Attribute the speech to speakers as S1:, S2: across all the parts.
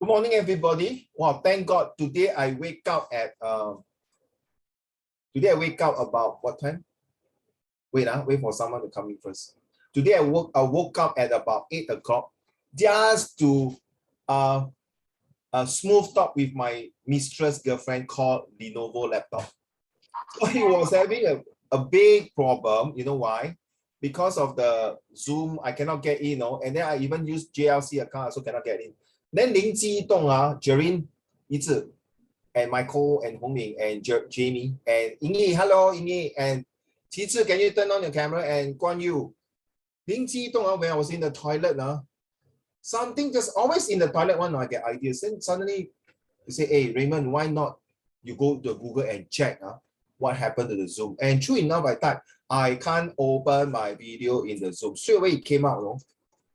S1: Good morning, everybody. Wow, thank God. Today I wake up at about what time? Wait for someone to come in first. Today I woke up at about 8 o'clock just to smooth talk with my mistress girlfriend called Lenovo laptop. So he was having a big problem. You know why? Because of the Zoom, I cannot get in, and then I even use JLC account, I also cannot get in. Then Ling Ji Dong, Jerin, Yizi, and Michael and Hong Ming and Jamie and Yingyi, hello Yingyi, and Qi, can you turn on your camera, and Guan Yu. Ling Ji Dong, when I was in the toilet, something just always in the toilet one, I get ideas. Then suddenly you say, hey Raymond, why not you go to Google and check what happened to the Zoom? And true enough, I thought I can't open my video in the Zoom. Straight away it came out,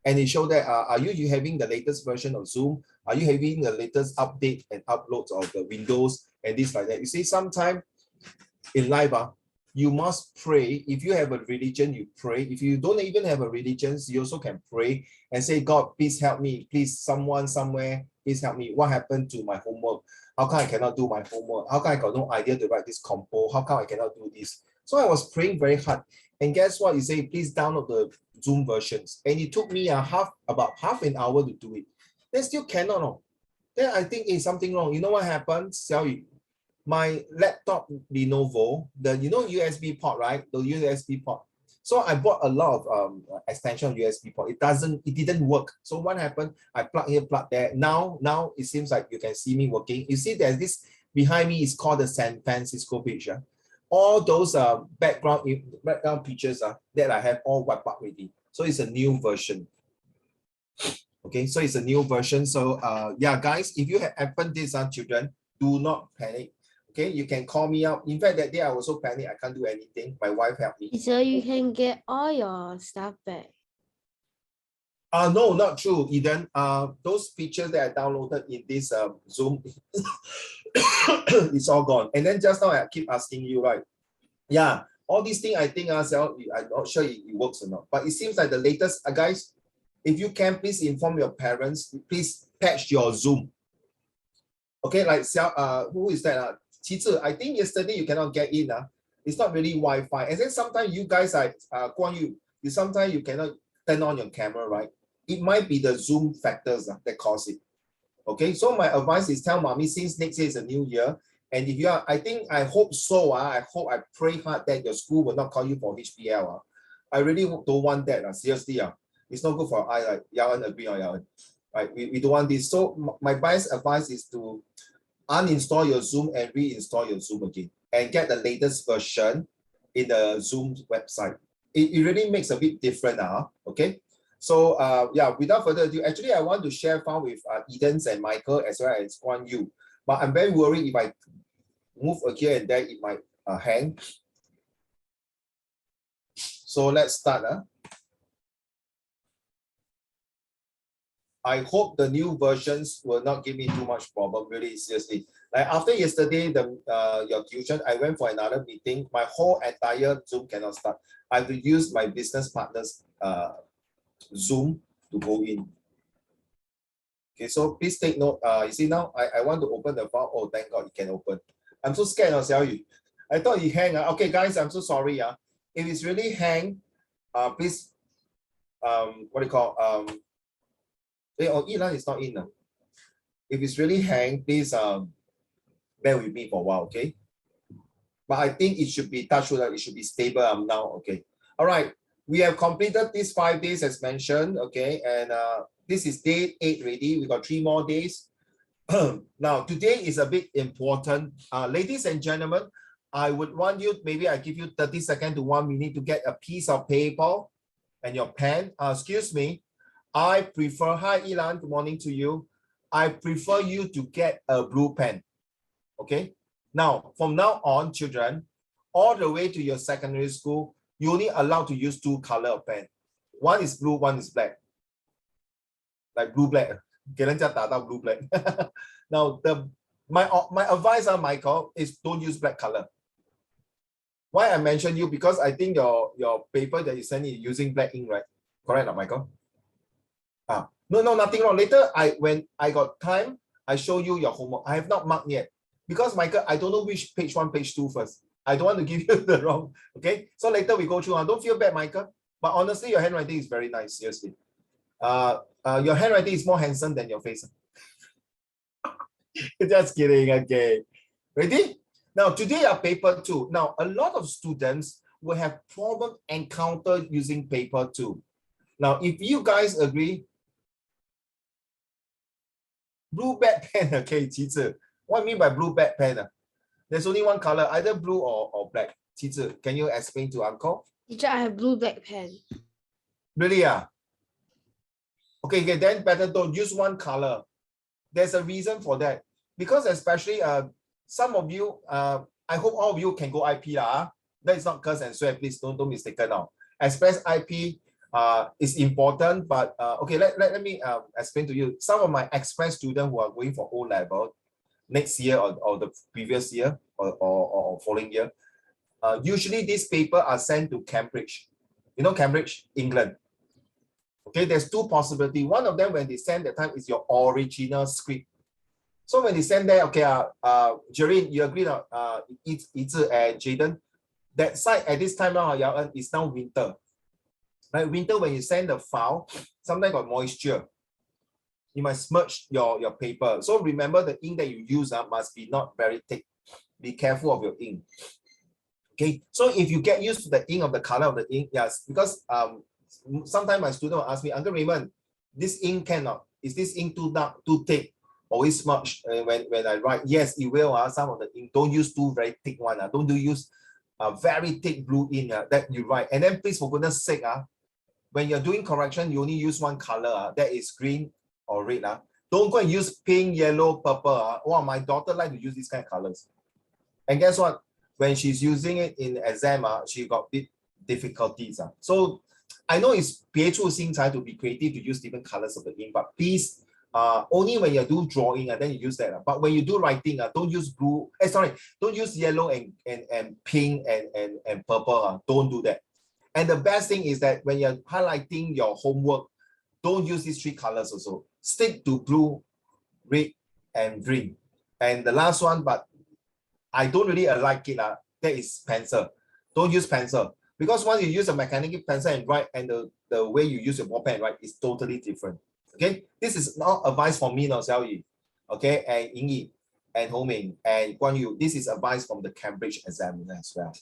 S1: and it showed that are you having the latest version of Zoom? Are you having the latest update and uploads of the Windows and this like that? You see, sometime in life, you must pray. If you have a religion, you pray. If you don't even have a religion, you also can pray and say, God, please help me. Please, someone somewhere, please help me. What happened to my homework? How come I cannot do my homework? How come I got no idea to write this compo? How come I cannot do this? So I was praying very hard. And guess what? You say, please download the Zoom versions. And it took me about half an hour to do it. Then still cannot. No. Then I think it's something wrong. You know what happened? Xiaoyu, my laptop Lenovo, the USB port, right? The USB port. So I bought a lot of extension USB port. It didn't work. So what happened? I plug here, plug there. Now it seems like you can see me working. You see there's this behind me is called the San Francisco picture. All those background pictures that I have all wiped out already. So it's a new version. Okay, so it's a new version. So yeah, guys, if you have happened this, children, do not panic. Okay, you can call me up. In fact, that day I was so panicked, I can't do anything. My wife helped me.
S2: So you can get all your stuff back.
S1: No, not true, Eden. Those pictures that I downloaded in this Zoom, it's all gone. And then just now I keep asking you, right? Yeah, all these things I think I'm not sure it works or not. But it seems like the latest, guys, if you can, please inform your parents. Please patch your Zoom. Okay, like who is that? Qi, I think yesterday you cannot get in. It's not really Wi-Fi. And then sometimes you guys Guan Yu, sometimes you cannot turn on your camera, right? It might be the Zoom factors that cause it. Okay, so my advice is tell mommy, since next year is a new year, and if you are, I hope so. I pray hard that your school will not call you for HPL. I really don't want that. Seriously, it's not good for I. Yawan agree on Yawan. Right, we don't want this. So my best advice is to uninstall your Zoom and reinstall your Zoom again, and get the latest version in the Zoom website. It really makes a bit different. Okay. So yeah, without further ado, actually I want to share file with Edens and Michael as well as Guan Yu. But I'm very worried if I move here and there, it might hang. So let's start. I hope the new versions will not give me too much problem, really seriously. Like after yesterday, your tuition, I went for another meeting. My whole entire Zoom cannot start. I have to use my business partner's Zoom to go in. Okay, so please take note. You see now, I want to open the file. Oh, thank God it can open. I'm so scared of Xiaoyu. I thought it hang. Okay, guys, I'm so sorry. If it's really hang, please, what do you call, Ilan is not in. If it's really hang, please bear with me for a while, okay? But I think it should be touched wood, it should be stable now, okay? All right, we have completed these 5 days as mentioned, okay? And this is day 8 already. We got 3 more days. Now, today is a bit important. Ladies and gentlemen, I would want you, maybe I give you 30 seconds to 1 minute to get a piece of paper and your pen. Excuse me. I prefer, hi Ilan, good morning to you. I prefer you to get a blue pen, okay? Now, from now on, children, all the way to your secondary school, you only allowed to use 2 color of pen. One is blue, one is black. Like blue, black. Blue, black. Now, my advice, Michael, is don't use black color. Why I mention you? Because I think your paper that you send is using black ink, right? Correct, Michael? No, nothing wrong. Later, when I got time, I show you your homework. I have not marked yet. Because Michael, I don't know which page 1, page 2 first. I don't want to give you the wrong, okay? So later we go through. Don't feel bad, Michael. But honestly, your handwriting is very nice, seriously. Your handwriting is more handsome than your face. Just kidding, okay. Ready? Now, today are paper 2. Now, a lot of students will have problem encountered using paper 2. Now, if you guys agree, blue back pen, okay, 其次. What I mean by blue back pen? There's only one color, either blue or black. 其次, can you explain to uncle?
S2: Teacher, I have blue black pen.
S1: Really? Okay, then better don't use one color. There's a reason for that. Because especially some of you, I hope all of you can go IP. That is not curse and swear, please don't mistake it now. Express IP is important, but okay, let me explain to you. Some of my express students who are going for O level next year or the previous year or following year, usually these papers are sent to Cambridge. You know Cambridge, England. Okay, there's two possibilities. One of them, when they send that time, is your original script. So when they send there, okay, Jereen, you agree now? Yizi and Jaden, that site at this time now, is now winter. Right, winter when you send the file, sometimes got moisture. You must smudge your paper. So remember the ink that you use must be not very thick. Be careful of your ink. Okay, so if you get used to the ink of the color of the ink, yes, because sometimes my student will ask me, Uncle Raymond, this ink cannot. Is this ink too dark, too thick? Always smudge when I write. Yes, it will. Some of the ink, don't use too very thick one. Don't use very thick blue ink that you write. And then please, for goodness sake, when you're doing correction, you only use one color, that is green or red. Don't go and use pink, yellow, purple. Wow, my daughter like to use these kind of colors. And guess what? When she's using it in exam, she got big difficulties. So I know it's 别出心裁 to be creative to use different colors of the ink, but please, only when you do drawing, then you use that. But when you do writing, don't use blue. Don't use yellow and pink and purple. Don't do that. And the best thing is that when you're highlighting your homework, don't use these 3 colors also. Stick to blue, red, and green. And the last one, but I don't really like it, that is pencil. Don't use pencil. Because once you use a mechanical pencil and write, and the way you use your ball pen, right, is totally different. Okay, this is not advice from me, no, Xiao Yi. Okay, and Ying Yi, and Ho Ming, and Guan Yu. This is advice from the Cambridge examiner as well.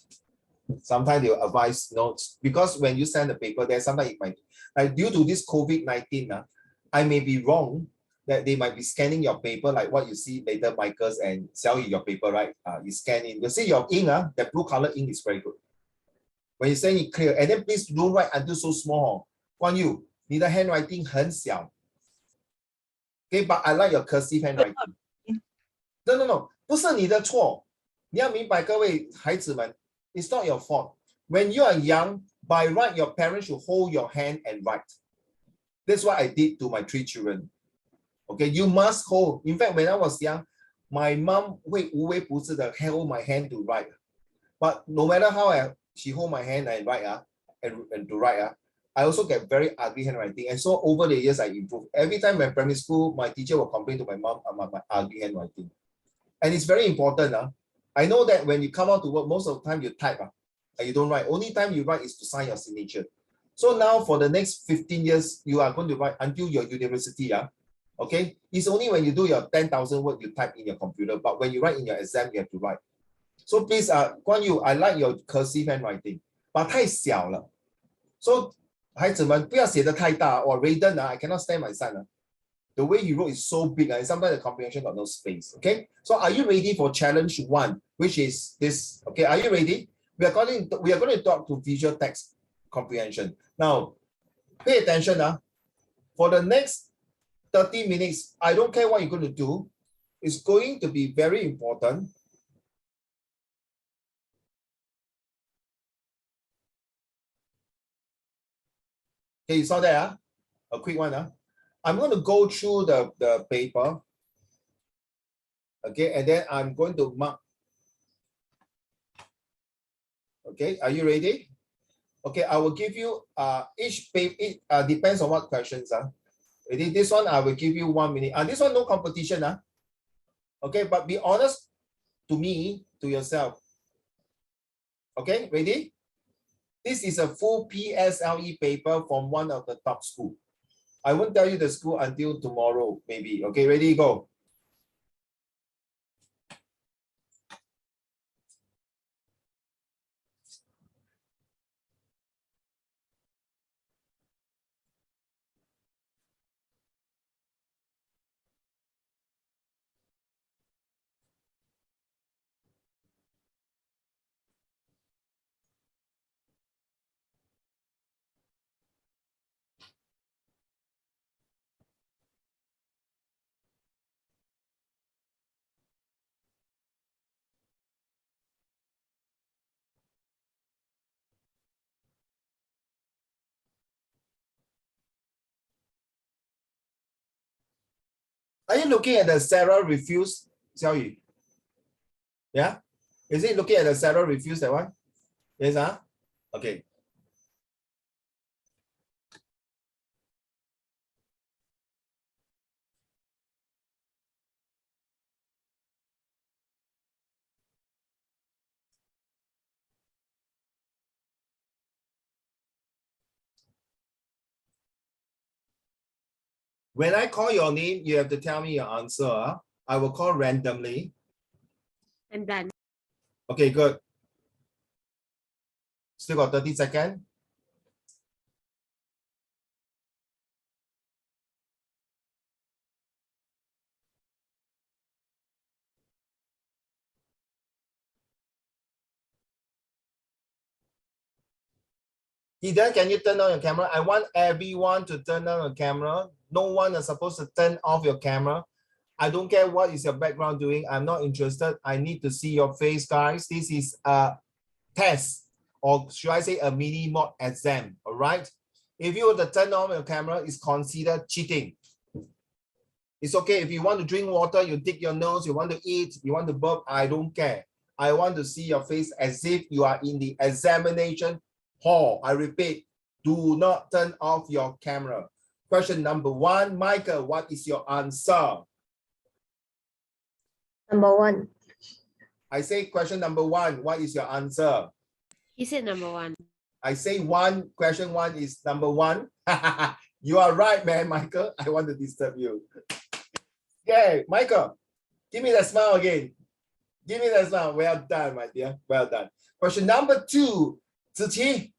S1: Sometimes they advise notes, because when you send the paper there, sometimes it might, like due to this COVID-19, I may be wrong, that they might be scanning your paper, like what you see later, Michael's and Xiao Yi, your paper, right? You scan in. You see your ink, that blue color ink is very good. When you send it clear, and then please don't write until so small. Guan Yu, 你的 handwriting 很小. Okay, but I like your cursive handwriting. No, 不是你的错。你要明白，各位孩子们 ，it's not your fault. When you are young, by right, your parents should hold your hand and write. That's what I did to my 3 children. Okay, you must hold. In fact, when I was young, my mom 会无微不至的 hold my hand to write. But no matter how she hold my hand and write, and to write, I also get very ugly handwriting. And so over the years, I improved. Every time in primary school, my teacher will complain to my mom about my ugly handwriting. And it's very important. I know that when you come out to work, most of the time you type and you don't write. Only time you write is to sign your signature. So now for the next 15 years, you are going to write until your university. Okay, it's only when you do your 10,000 word you type in your computer, but when you write in your exam, you have to write. So please, Guan Yu, I like your cursive handwriting, but 太小了. So 孩子们不要写得太大. Or Raiden, I cannot stand my son. The way he wrote is so big, and sometimes the comprehension got no space. Okay, so are you ready for challenge 1, which is this? Okay, are you ready? We are going to talk to visual text comprehension. Now, pay attention. For the next 30 minutes, I don't care what you're going to do. It's going to be very important. Okay, you saw that? A quick one. I'm going to go through the paper. Okay, and then I'm going to mark. Okay, are you ready? Okay, I will give you each paper. It depends on what questions. Ready? This one I will give you 1 minute. This one no competition. Okay, but be honest to me, to yourself. Okay, ready? This is a full PSLE paper from one of the top school. I won't tell you the school until tomorrow, maybe. Okay, ready, go. Are you looking at the Sarah refuse, Xiaoyu? Yeah? Is it looking at the Sarah refuse, that one? Yes, huh? Okay. When I call your name, you have to tell me your answer. I will call randomly.
S2: And then.
S1: Okay, good. Still got 30 seconds. Eden, can you turn on your camera? I want everyone to turn on your camera. No one is supposed to turn off your camera. I don't care what is your background doing. I'm not interested. I need to see your face, guys. This is a test, or should I say a mini mock exam, all right? If you were to turn on your camera, it's considered cheating. It's okay. If you want to drink water, you dig your nose, you want to eat, you want to burp, I don't care. I want to see your face as if you are in the examination hall. I repeat, do not turn off your camera. Question number 1, Michael, what is your answer?
S2: Number 1.
S1: I say question number 1, what is your answer?
S2: He said number 1.
S1: I say question 1 is number 1. You are right, man, Michael. I want to disturb you. Okay, Michael, give me that smile again. Give me that smile. Well done, my dear. Well done. Question number 2, Ziqi.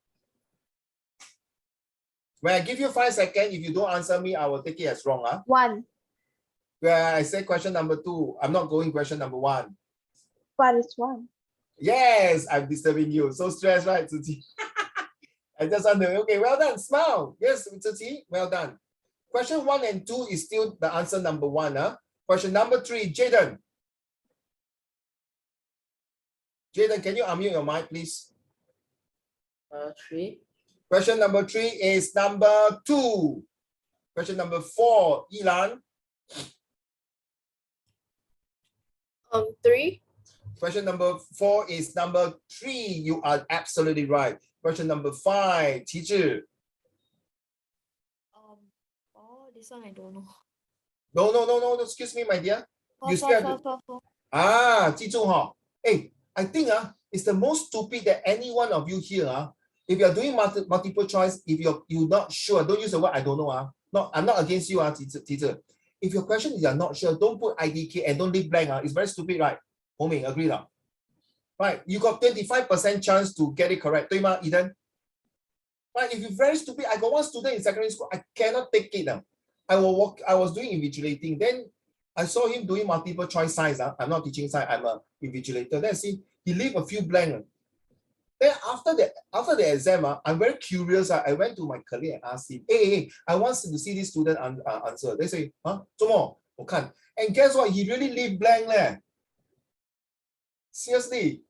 S1: When I give you 5 seconds, if you don't answer me, I will take it as wrong.
S2: 1.
S1: Where I say question number 2, I'm not going question number 1.
S2: What is 1?
S1: Yes, I'm disturbing you. So stressed, right, Ziqi? I just want to, okay, well done. Smile. Yes, Ziqi, well done. Question 1 and 2 is still the answer number 1. Question number 3, Jaden. Jaden, can you unmute your mic, please?
S3: 3.
S1: Question number 3 is number 2. Question number 4, Ilan.
S3: 3.
S1: Question number 4 is number 3. You are absolutely right. Question number 5, Qizhi.
S3: Oh, this one I don't know.
S1: No. Excuse me, my dear. You still have to...
S3: 4.
S1: 记住哈. Hey, I think it's the most stupid that any one of you here. If you're doing multiple choice, if you're not sure, don't use the word I don't know. No, I'm not against you, teacher. If your question is you're not sure, don't put IDK and don't leave blank. It's very stupid, right? Homing, agree now. Right, you got 25% chance to get it correct. 对吗, Eden? Right, if you're very stupid, I got one student in secondary school, I cannot take it now. I was doing invigilating. Then I saw him doing multiple choice science. I'm not teaching science, I'm a invigilator. Then see, he leave a few blank. Then after the exam, I'm very curious. I went to my colleague and asked him, hey, I want to see this student answer. They say, huh? 做么? And guess what? He really leave blank leh. Seriously.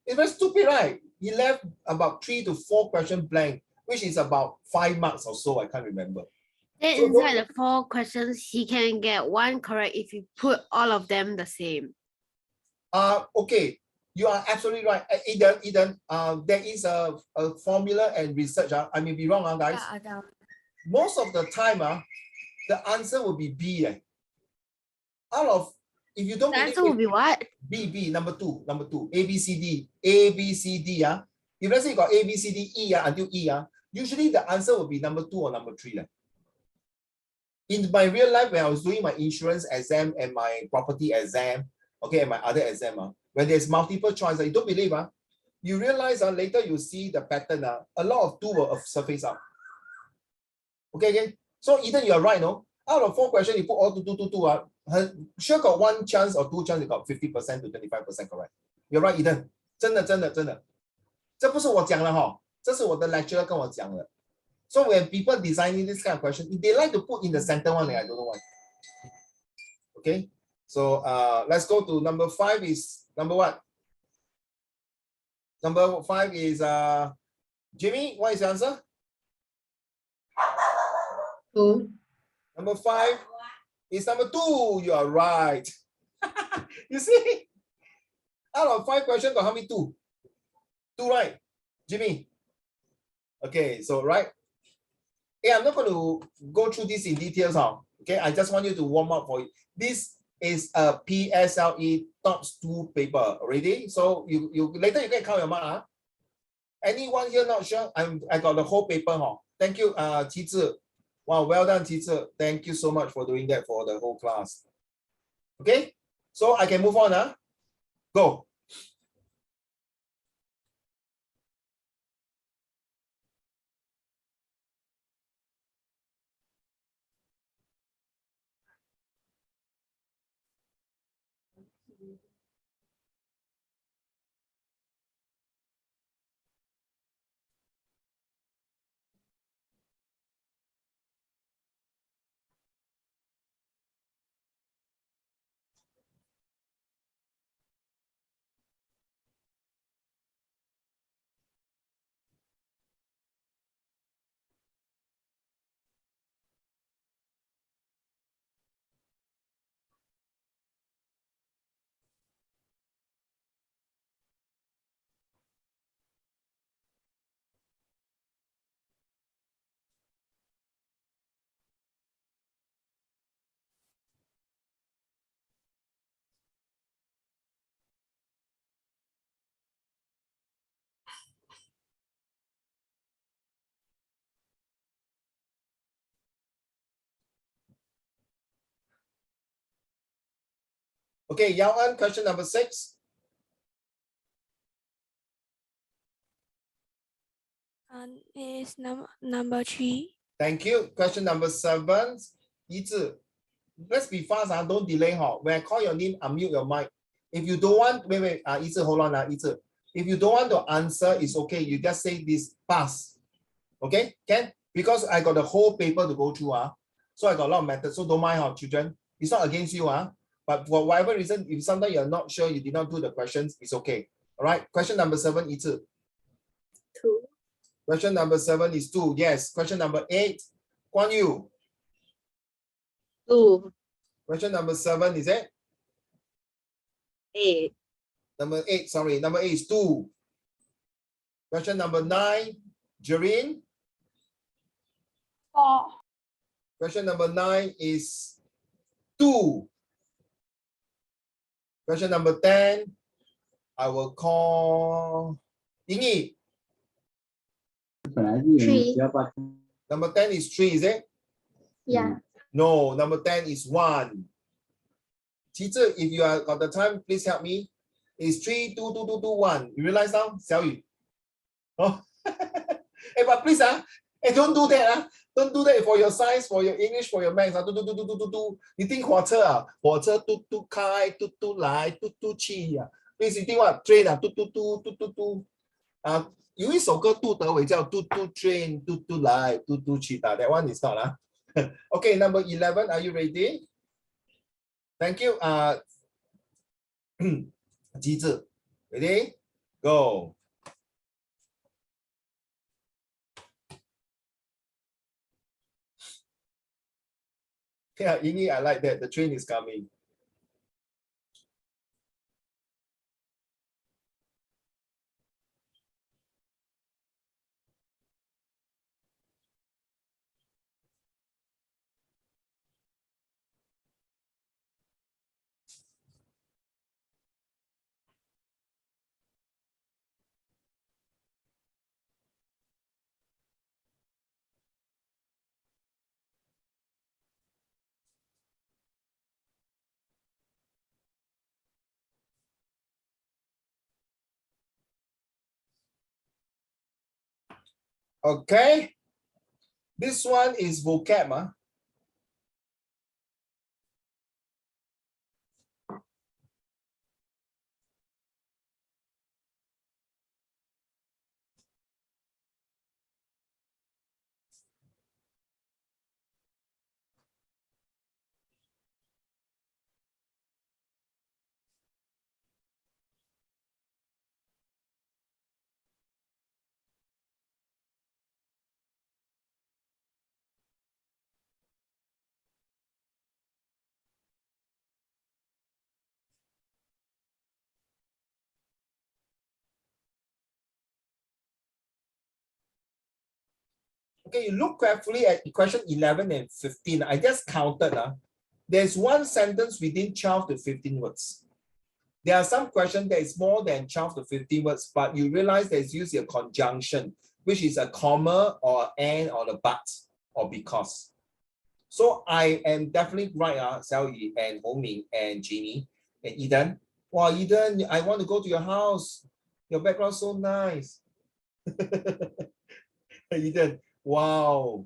S1: It's very stupid, right? He left about 3 to 4 questions blank, which is about 5 marks or so. I can't remember.
S2: Then
S1: So
S2: inside the 4 questions, he can get 1 correct if you put all of them the same.
S1: Okay. You are absolutely right. Eden, there is a formula and research. I may be wrong, guys.
S2: Yeah,
S1: Most of the time, the answer will be B. Out of, if you don't
S2: The
S1: believe
S2: answer will
S1: me,
S2: be what?
S1: B, number two, A, B, C, D, A, B, C, D. If let's say you got A, B, C, D, E until E, usually the answer will be number 2 or number 3. In my real life, when I was doing my insurance exam and my property exam, okay, and my other exam, when there's multiple choice, you don't believe, you realize later you see the pattern, a lot of 2 will surface up. Okay, so either you're right, no? Out of 4 questions, you put all 2, sure got 1 chance or 2 chance, you got 50% to 25% correct. You're right, Eden. 真的，这不是我讲的哈，这是我的 lecturer 跟我讲的。So when people designing this kind of question, they like to put in the center one, I don't know why. Okay, so let's go to number 5 is number what? Number 5 is Jimmy, what is the answer?
S2: 2.
S1: Number 5 is number 2. You are right. You see? Out of 5 questions, got how many 2? 2, right? Jimmy. Okay, so right. Hey, I'm not going to go through this in details. Okay, I just want you to warm up for it. This is a PSLE TOPS 2 paper already. So you later you can count your mark. Anyone here not sure? I got the whole paper. Thank you, Qi Zhi. Wow, well done, Qi Zhi. Thank you so much for doing that for the whole class. Okay, so I can move on. Go. Okay, Yao An, question number 6.
S3: Is number 3.
S1: Thank you. Question number 7. Yi let's be fast. Don't delay. When I call your name, unmute your mic. If you don't want, wait, Yi hold on. If you don't want to answer, it's okay. You just say this pass. Okay, can? Because I got the whole paper to go through. So I got a lot of methods. So don't mind, children. It's not against you. But for whatever reason, if sometimes you're not sure, you did not do the questions, it's okay. All right. Question number 7, Yi
S2: 2.
S1: Question number 7 is 2. Yes. Question number 8, Guan Yu.
S2: 2.
S1: Question number 7 is it?
S2: 8.
S1: Number 8, sorry. Number 8 is 2. Question number 9, Jareen.
S3: 4.
S1: Question number 9 is 2. Question number 10, I will call Yingyi.
S2: 3.
S1: Number 10 is 3, is it?
S2: Yeah.
S1: No, number 10 is 1. Teacher, if you are got the time, please help me. It's 3, 2, 2, 2, 2, 1. You realize now? Xiao Yu. Oh. Hey, but please, hey, don't do that. Don't do that for your science, for your English, for your maths. Do. You think 火车火车嘟嘟开，嘟嘟来，嘟嘟去Please, you think what? Train 嘟。有一首歌杜德伟叫嘟嘟 train 嘟嘟来嘟嘟去的 that one is not Okay, number 11, are you ready? Thank you. 机智 ready? Go. Yeah, Yingyi, I like that. The train is coming. Okay. This one is vocab. Huh? Okay, you look carefully at question 11 and 15. I just counted. There's one sentence within 12 to 15 words. There are some questions that is more than 12 to 15 words, but you realize there's usually a conjunction, which is a comma or and or a but or because. So I am definitely right, Xiao Yu and Hong Ming and Jeannie and Eden. Wow, Eden, I want to go to your house. Your background so nice. Eden, wow.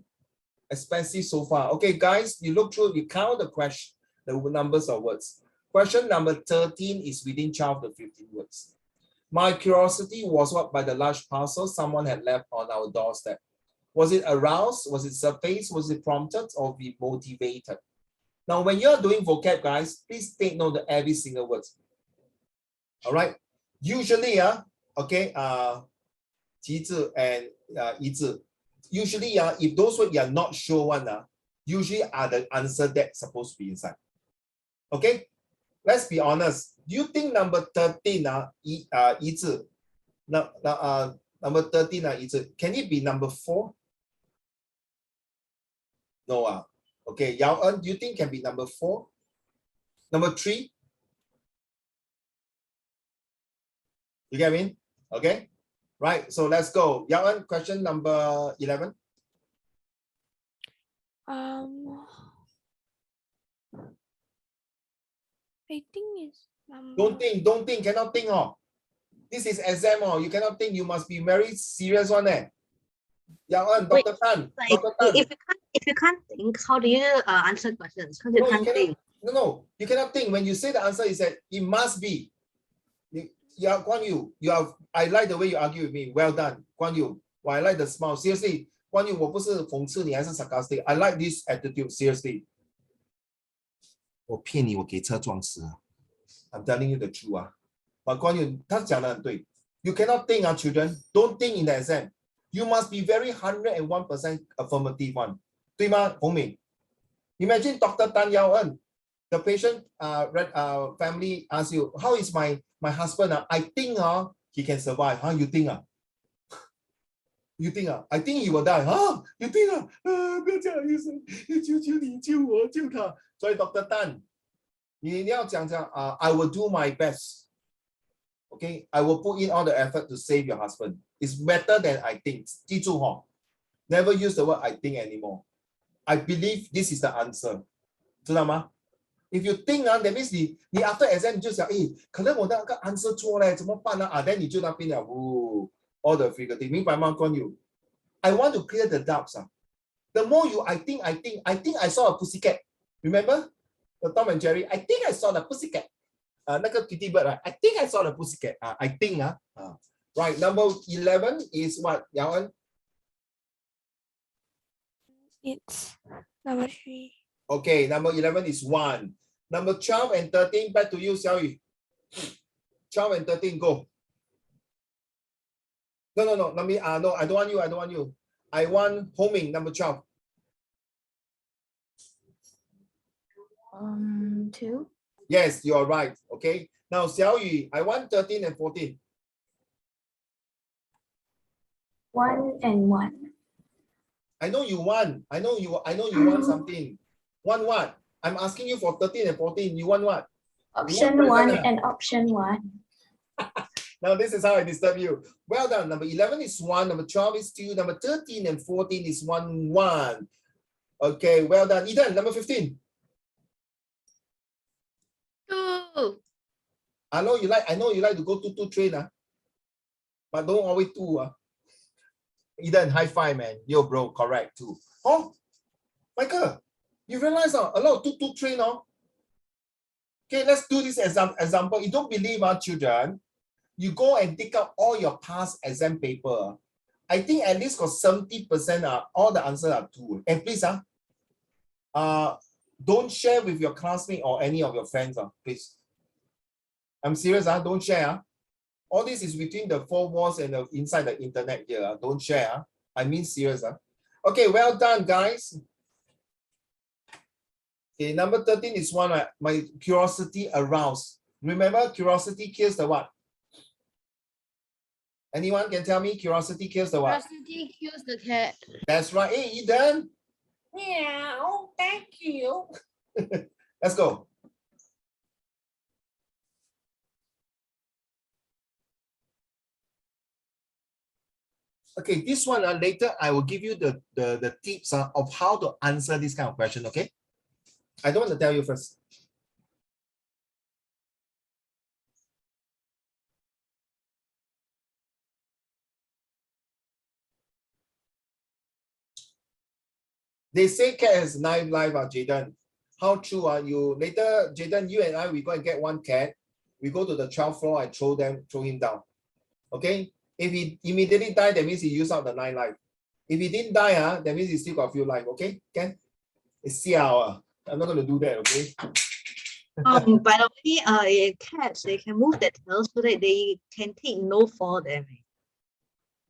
S1: Expensive so far. Okay, guys, you look through, you count the question, the numbers of words. Question number 13 is within 12 to 15 words. My curiosity was what by the large parcel someone had left on our doorstep. Was it aroused? Was it surfaced? Was it prompted or be motivated? Now, when you're doing vocab, guys, please take note of every single word. All right. Usually, okay, 极致 and 一致. Usually, if those words you are not sure one, usually are the answer that's supposed to be inside. Okay, let's be honest. Do you think number 13, 一致, number 13, 一致, can it be number 4? No. Okay, Yao En, do you think can be number 4? Number 3? You get me? Okay, right. So let's go. Yao En, question number 11.
S3: I think it's number.
S1: Don't think, cannot think. This is exam. You cannot think. You must be very serious one. Yao En, Dr. Tan. Dr. Tan.
S4: If you can't think, how do you answer questions? Because you can't think.
S1: No, you cannot think. When you say the answer, is that it must be. Guan Yu, I like the way you argue with me. Well done, Guan Yu. Well, I like the smile. Seriously, Guan Yu, 我不是讽刺你还是 sarcastic. I like this attitude. Seriously. 我骗你，我给车撞死啊 I'm telling you the truth. But Guan Yu, 他讲得很对。You cannot think, children. Don't think in the exam. You must be very 101% affirmative one. 对吗，洪敏 Imagine Dr. Tan Yao En, the patient family asks you, how is my husband? I think he can survive. You think? You think? I think he will die. You think? 不要这样，医生，求求你救我，救他。所以 Dr. Tan, 你要讲I will do my best. Okay, I will put in all the effort to save your husband. It's better than I think. 记住never use the word I think anymore. I believe this is the answer. 知道吗 If you think, that means 你 after exam 你就想，可能我那个 answer 错嘞，怎么办呢？then 你就那边了，all the figurative， 明白吗？关于 I want to clear the doubts. The more you I think I saw a pussycat. Remember the Tom and Jerry? I think I saw the pussycat. 那个 Kitty bird, right? I think I saw the pussycat. I think. Right. Number 11 is what? Yao En?
S3: It's number 3.
S1: Okay. Number 11 is 1. Number 12 and 13. Back to you, Xiao Yu. 12 and 13. Go. No. No, I don't want you. I want Homing, number 12.
S4: 2.
S1: Yes, you are right. Okay. Now, Xiao Yu, I want 13 and 14.
S4: 1 and 1.
S1: I know you want. I know you want something. Want what? I'm asking you for 13 and 14. You want what?
S4: Option 1 and option 1.
S1: Now, this is how I disturb you. Well done. Number 11 is 1. Number 12 is 2. Number 13 and 14 is 1, 1. Okay, well done. Eden, number 15.
S2: 2.
S1: I know you like to go to train, but don't always 2. Eden, high five, man. Yo, bro, correct too. Oh, Michael, you realize a lot of tuk-tuk train, no? Okay, let's do this example. You don't believe our children, you go and dig up all your past exam paper. I think at least got 70% are all the answers are 2. And please, don't share with your classmate or any of your friends, please. I'm serious, don't share. All this is between the 4 walls and inside the internet here. Don't share. I mean serious. Okay, well done, guys. Okay, number 13 is one, my curiosity aroused. Remember, curiosity kills the what? Anyone can tell me curiosity kills the what?
S2: Curiosity kills the cat.
S1: That's right. Hey, Eden. Meow, thank you. Let's go. Okay, this one later I will give you the tips of how to answer this kind of question, okay? I don't want to tell you first. They say cat has 9 lives, Jaden. How true are you? Later, Jaden, you and I, we go and get one cat. We go to the 12th floor and throw him down. Okay? If he immediately died, that means he used up the 9 lives. If he didn't die, that means he still got a few lives. Okay? Can? It's I'm not going to do that, okay?
S4: By the way, cats, they can move their tails so that they can take no fall damage.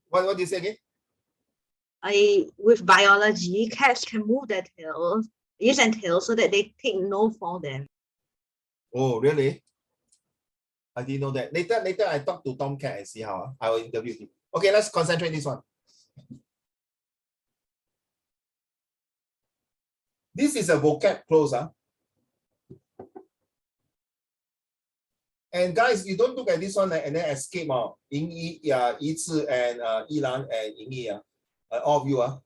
S1: What did you say again?
S4: With biology, cats can move their tails, ears and tails, so that they take no fall damage.
S1: Oh, really? I didn't know that. Later I talk to Tomcat and see how I will interview him. Okay, let's concentrate this one. This is a vocab close. And guys, you don't look at this one and then escape. Ying Yi, Yi Zi, and Yilan and Ying Yi, all of you.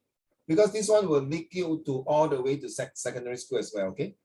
S1: Because this one will lead you to all the way to secondary school as well, okay?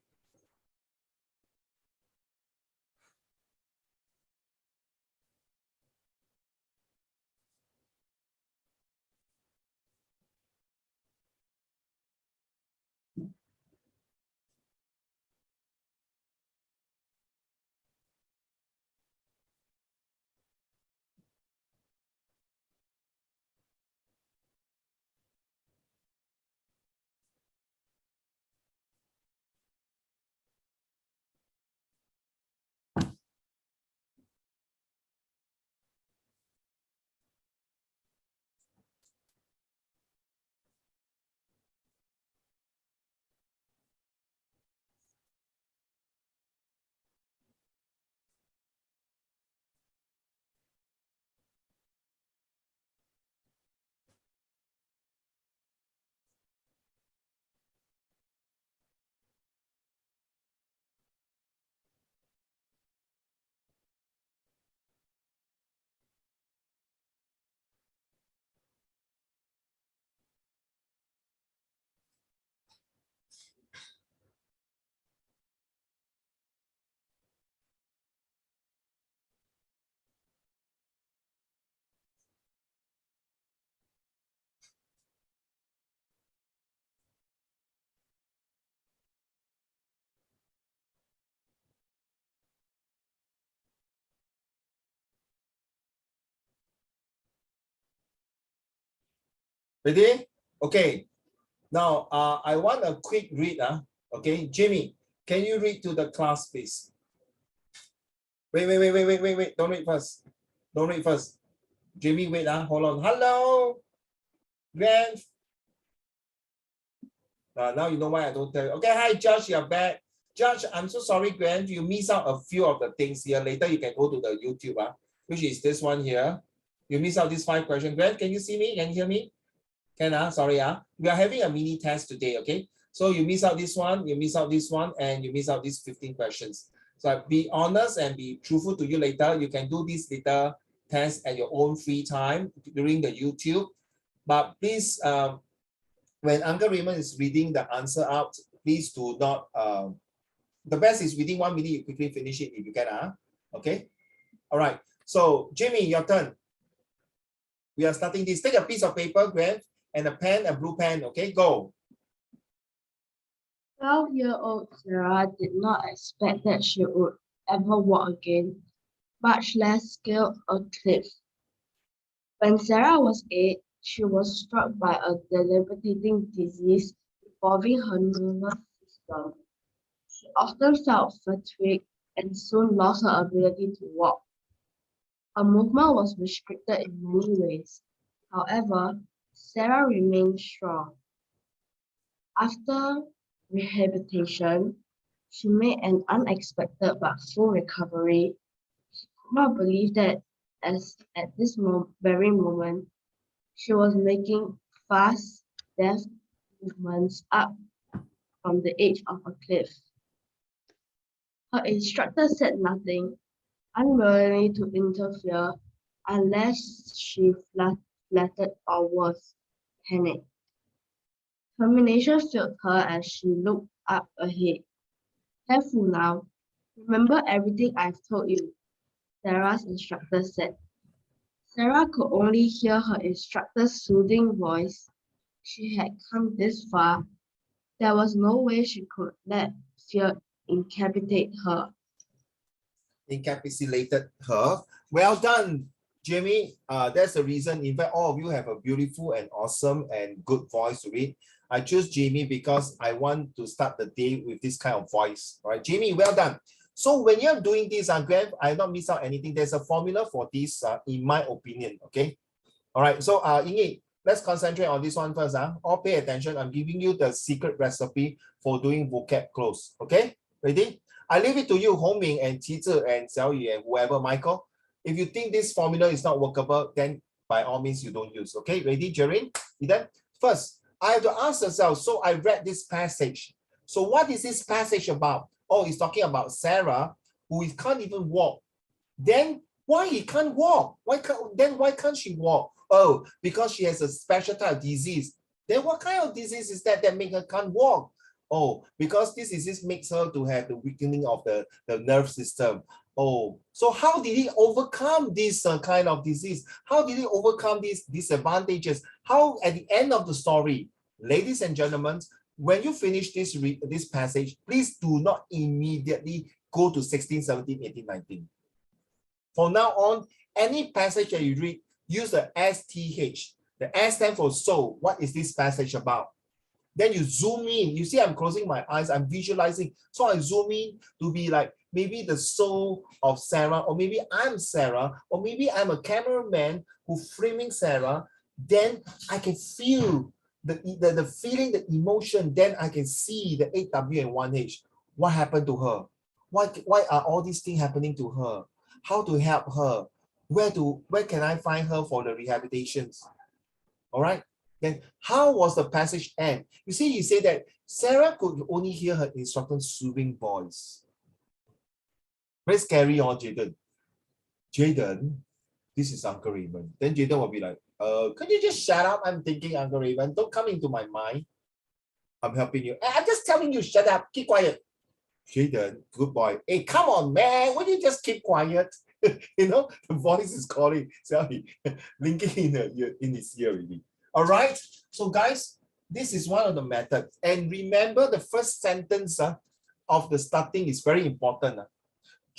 S1: Ready? Okay. Now, I want a quick read. Okay, Jimmy, can you read to the class, please? Wait. Don't read first. Don't read first. Jimmy, wait. Hold on. Hello, Grant. Now you know why I don't tell you. Okay, hi, Josh, you're back. Josh, I'm so sorry, Grant. You miss out a few of the things here. Later, you can go to the YouTube, which is this one here. You miss out these 5 questions. Grant, can you see me? Can you hear me? Can sorry, we are having a mini test today, okay? So you miss out this one, you miss out this one, and you miss out these 15 questions. So be honest and be truthful to you later. You can do this little test at your own free time during the YouTube. But please, when Uncle Raymond is reading the answer out, please do not, the best is within 1 minute, you quickly finish it if you can, okay? All right, so Jimmy, your turn. We are starting this. Take a piece of paper, Graham, and a pen, a blue pen. Okay, go.
S5: 12-year-old Sarah did not expect that she would ever walk again, much less scale a cliff. When Sarah was 8, she was struck by a debilitating disease involving her nervous system. She often felt fatigued and soon lost her ability to walk. Her movement was restricted in many ways. However, Sarah remained strong. After rehabilitation, she made an unexpected but full recovery. She could not believe that at this very moment, she was making fast, deft movements up from the edge of a cliff. Her instructor said nothing, unwilling to interfere unless she flattered or worse, panicked. Determination filled her as she looked up ahead. Careful now. Remember everything I've told you, Sarah's instructor said. Sarah could only hear her instructor's soothing voice. She had come this far. There was no way she could let fear incapacitate her.
S1: Encapsulated her. Well done, Jamie. That's the reason. In fact, all of you have a beautiful and awesome and good voice to read. I choose Jamie because I want to start the day with this kind of voice. All right, Jamie, well done. So when you're doing this, Graham, I have not missed out anything. There's a formula for this, in my opinion. Okay. All right. So, Ingi, let's concentrate on this one first. All pay attention. I'm giving you the secret recipe for doing vocab close. Okay. Ready? I leave it to you, Hong Ming and Qi Zhi and Xiao Yu and whoever, Michael. If you think this formula is not workable, then by all means you don't use. Okay. Ready, Jerrin? Then first, I have to ask yourself. So I read this passage. So what is this passage about? Oh, it's talking about Sarah, who can't even walk. Then why he can't walk? Why can't she walk? Oh, because she has a special type of disease. Then what kind of disease is that makes her can't walk? Oh, because this disease makes her to have the weakening of the nerve system. Oh, so how did he overcome this kind of disease? How did he overcome these disadvantages? How at the end of the story, ladies and gentlemen, when you finish this passage, please do not immediately go to 16, 17, 18, 19. From now on, any passage that you read, use the STH. The S stands for soul. What is this passage about? Then you zoom in. You see, I'm closing my eyes. I'm visualizing. So I zoom in to be like maybe the soul of Sarah, or maybe I'm Sarah, or maybe I'm a cameraman who framing Sarah. Then I can feel the feeling, the emotion. Then I can see the 8W and 1H. What happened to her? Why are all these things happening to her? How to help her? Where can I find her for the rehabilitations? All right. Then how was the passage end? You see, he said that Sarah could only hear her instructor's soothing voice. Very scary, Jaden. Jaden, this is Uncle Raymond. Then Jaden will be like, could you just shut up? I'm thinking, Uncle Raymond. Don't come into my mind. I'm helping you. I'm just telling you, shut up. Keep quiet. Jaden, good boy. Hey, come on, man. Why don't you just keep quiet? You know, the voice is calling. Sorry, linking in his ear already. All right. So, guys, this is one of the methods. And remember, the first sentence of the starting is very important.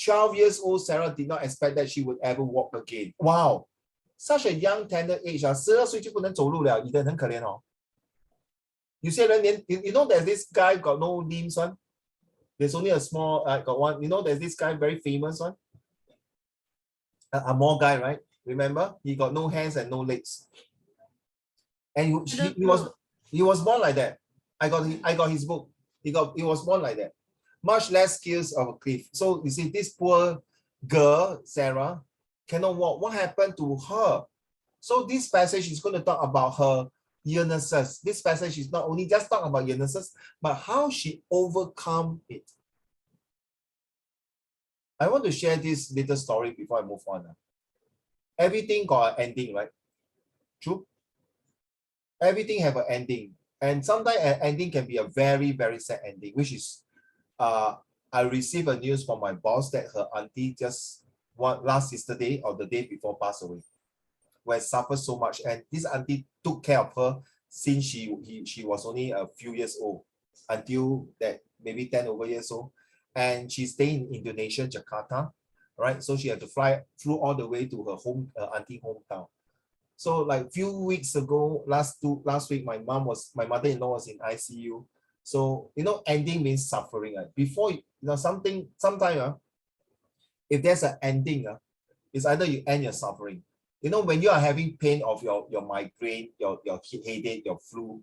S1: 12 years old Sarah did not expect that she would ever walk again. Wow. Such a young, tender age. 12岁就不能走路了，你的很可怜哦。有些人连 you know there's this guy got no limbs one. There's only a small got one. You know there's this guy very famous one. A more guy, right? Remember, he got no hands and no legs. And he was born like that. I got his book. He was born like that. Much less skills of a cliff. So you see, this poor girl, Sarah, cannot walk. What happened to her? So this passage is going to talk about her illnesses. This passage is not only just talk about illnesses, but how she overcome it. I want to share this little story before I move on. Everything got an ending, right? True? Everything have an ending. And sometimes an ending can be a very, very sad ending, which is, I received a news from my boss that her auntie just last yesterday or the day before passed away. who has suffered so much, and this auntie took care of her since she was only a few years old until that maybe 10 over years old, and she stayed in Indonesia, Jakarta, right? So she had to flew all the way to her auntie hometown. So like few weeks ago, last week, my mother-in-law was in ICU. So ending means suffering. Before sometimes if there's an ending, it's either you end your suffering. When you are having pain of your migraine, your headache, your flu,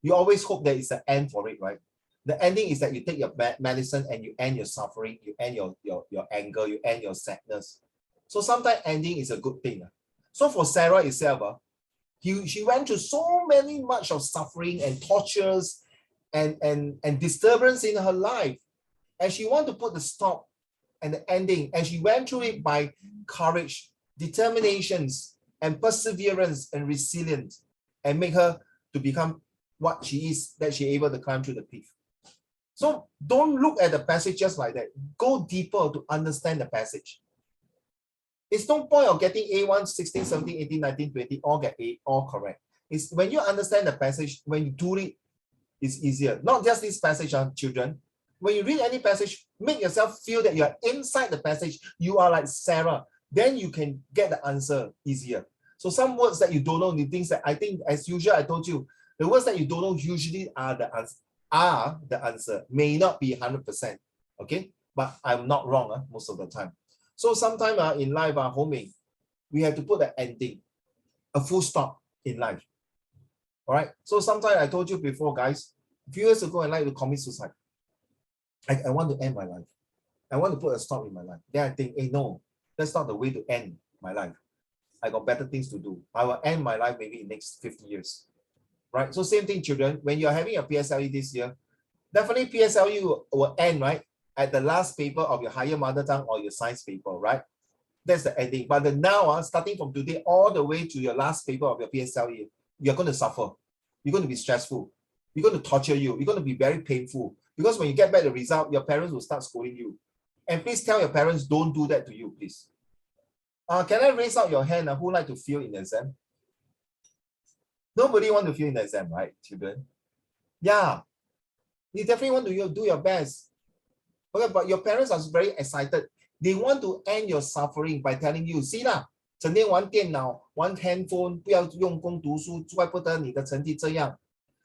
S1: you always hope that it's an end for it, right? The ending is that you take your medicine and you end your suffering, you end your anger, you end your sadness. So sometimes ending is a good thing. So for Sarah itself, she went through so much of suffering and tortures and disturbance in her life, and she wanted to put the stop and the ending, and she went through it by courage, determinations, and perseverance and resilience, and make her to become what she is, that she able to climb through the cliff. So don't look at the passage just like that. Go deeper to understand the passage. It's no point of getting A1, 16, 17, 18, 19, 20, all get A, all correct. It's when you understand the passage, when you do it, it's easier. Not just this passage, children. When you read any passage, make yourself feel that you are inside the passage. You are like Sarah. Then you can get the answer easier. So some words that you don't know, the things that I think, as usual, I told you, the words that you don't know usually are the answer. May not be 100%, okay? But I'm not wrong most of the time. So sometimes in life, homing, we have to put an ending, a full stop in life. All right. So sometimes I told you before, guys, a few years ago, I like to commit suicide. I want to end my life. I want to put a stop in my life. Then I think, hey, no, that's not the way to end my life. I got better things to do. I will end my life maybe in the next 50 years. Right? So same thing, children. When you're having a PSLE this year, definitely PSLE will end, right? At the last paper of your higher mother tongue or your science paper, right? That's the ending. But now, starting from today all the way to your last paper of your PSLE, you're going to suffer. You're going to be stressful. You're going to torture you. You're going to be very painful. Because when you get back the result, your parents will start scolding you. And please tell your parents, don't do that to you, please. Can I raise out your hand who like to fail in the exam? Nobody want to fail in the exam, right, children? Yeah. You definitely want to do your best. Okay, but your parents are very excited. They want to end your suffering by telling you, see lah, 整天玩电脑, 玩 handphone, 不要用功读书, 怪不得你的成绩这样.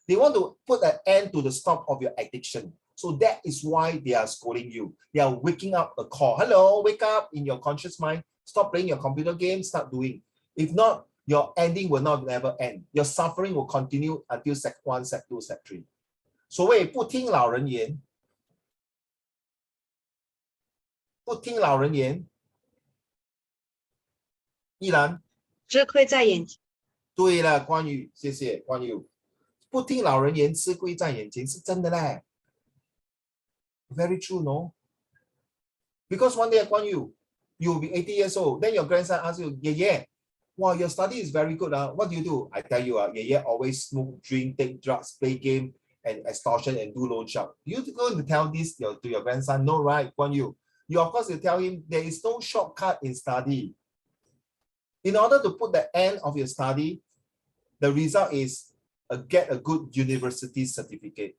S1: They want to put an end to the stop of your addiction. So that is why they are scolding you. They are waking up a call. Hello, wake up in your conscious mind. Stop playing your computer games, start doing. If not, your ending will never end. Your suffering will continue until Sec 1, Sec 2, Sec 3. 所谓不听老人言，不听老人言，依然
S4: 吃亏在眼前。
S1: 对了，关羽，谢谢关羽。不听老人言，吃亏在眼前，是真的嘞。Very true, no? Because one day, Guan Yu, you'll be 80 years old. Then your grandson asks you, yeah, wow, your study is very good. What do you do? I tell you, yeah, always smoke, drink, take drugs, play game, and extortion, and do loan shark. You going to tell this to your grandson? No, right, Guan Yu? You, of course, you tell him there is no shortcut in study. In order to put the end of your study, the result is get a good university certificate.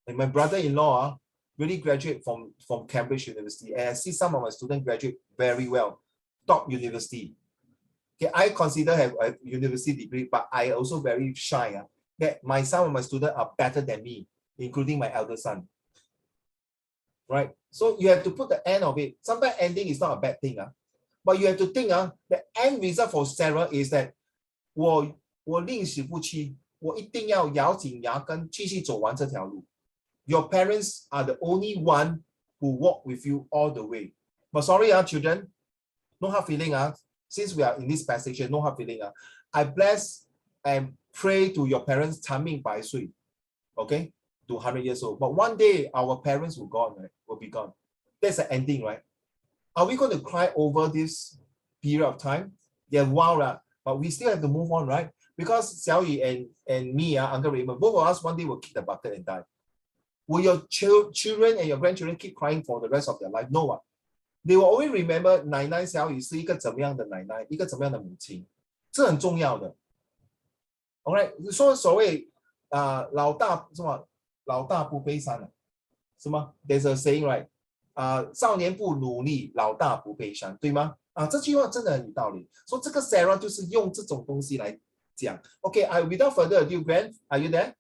S1: And my brother-in-law really graduate from Cambridge University, and I see some of my students graduate very well, top university. Okay, I consider have a university degree, but I also very shy that some of my students are better than me, including my elder son. Right? So you have to put the end of it. Sometimes ending is not a bad thing. But you have to think the end result for Sarah is that 我宁死不屈，我一定要咬紧牙根继续走完这条路。Your parents are the only one who walk with you all the way. But sorry, children, no hard feeling. Since we are in this passage, no hard feeling. I bless and pray to your parents, 长命百岁, okay, to 100 years old. But one day, our parents will be gone. That's the ending, right? Are we going to cry over this period of time? Yeah, wow, but we still have to move on, right? Because Xiaoyi and me, Uncle Raymond, both of us one day will kick the bucket and die. Will your children and your grandchildren keep crying for the rest of their life? No one. they will always remember 奶奶小雨是一个怎么样的奶奶，一个怎么样的母亲，这很重要的。Alright， 说所谓老大什么老大不悲伤啊，什么 ？There's a saying right， 少年不努力，老大不悲伤，对吗？这句话真的很有道理。说这个 Sarah 就是用这种东西来讲。Okay， without further ado, Grant, are you there?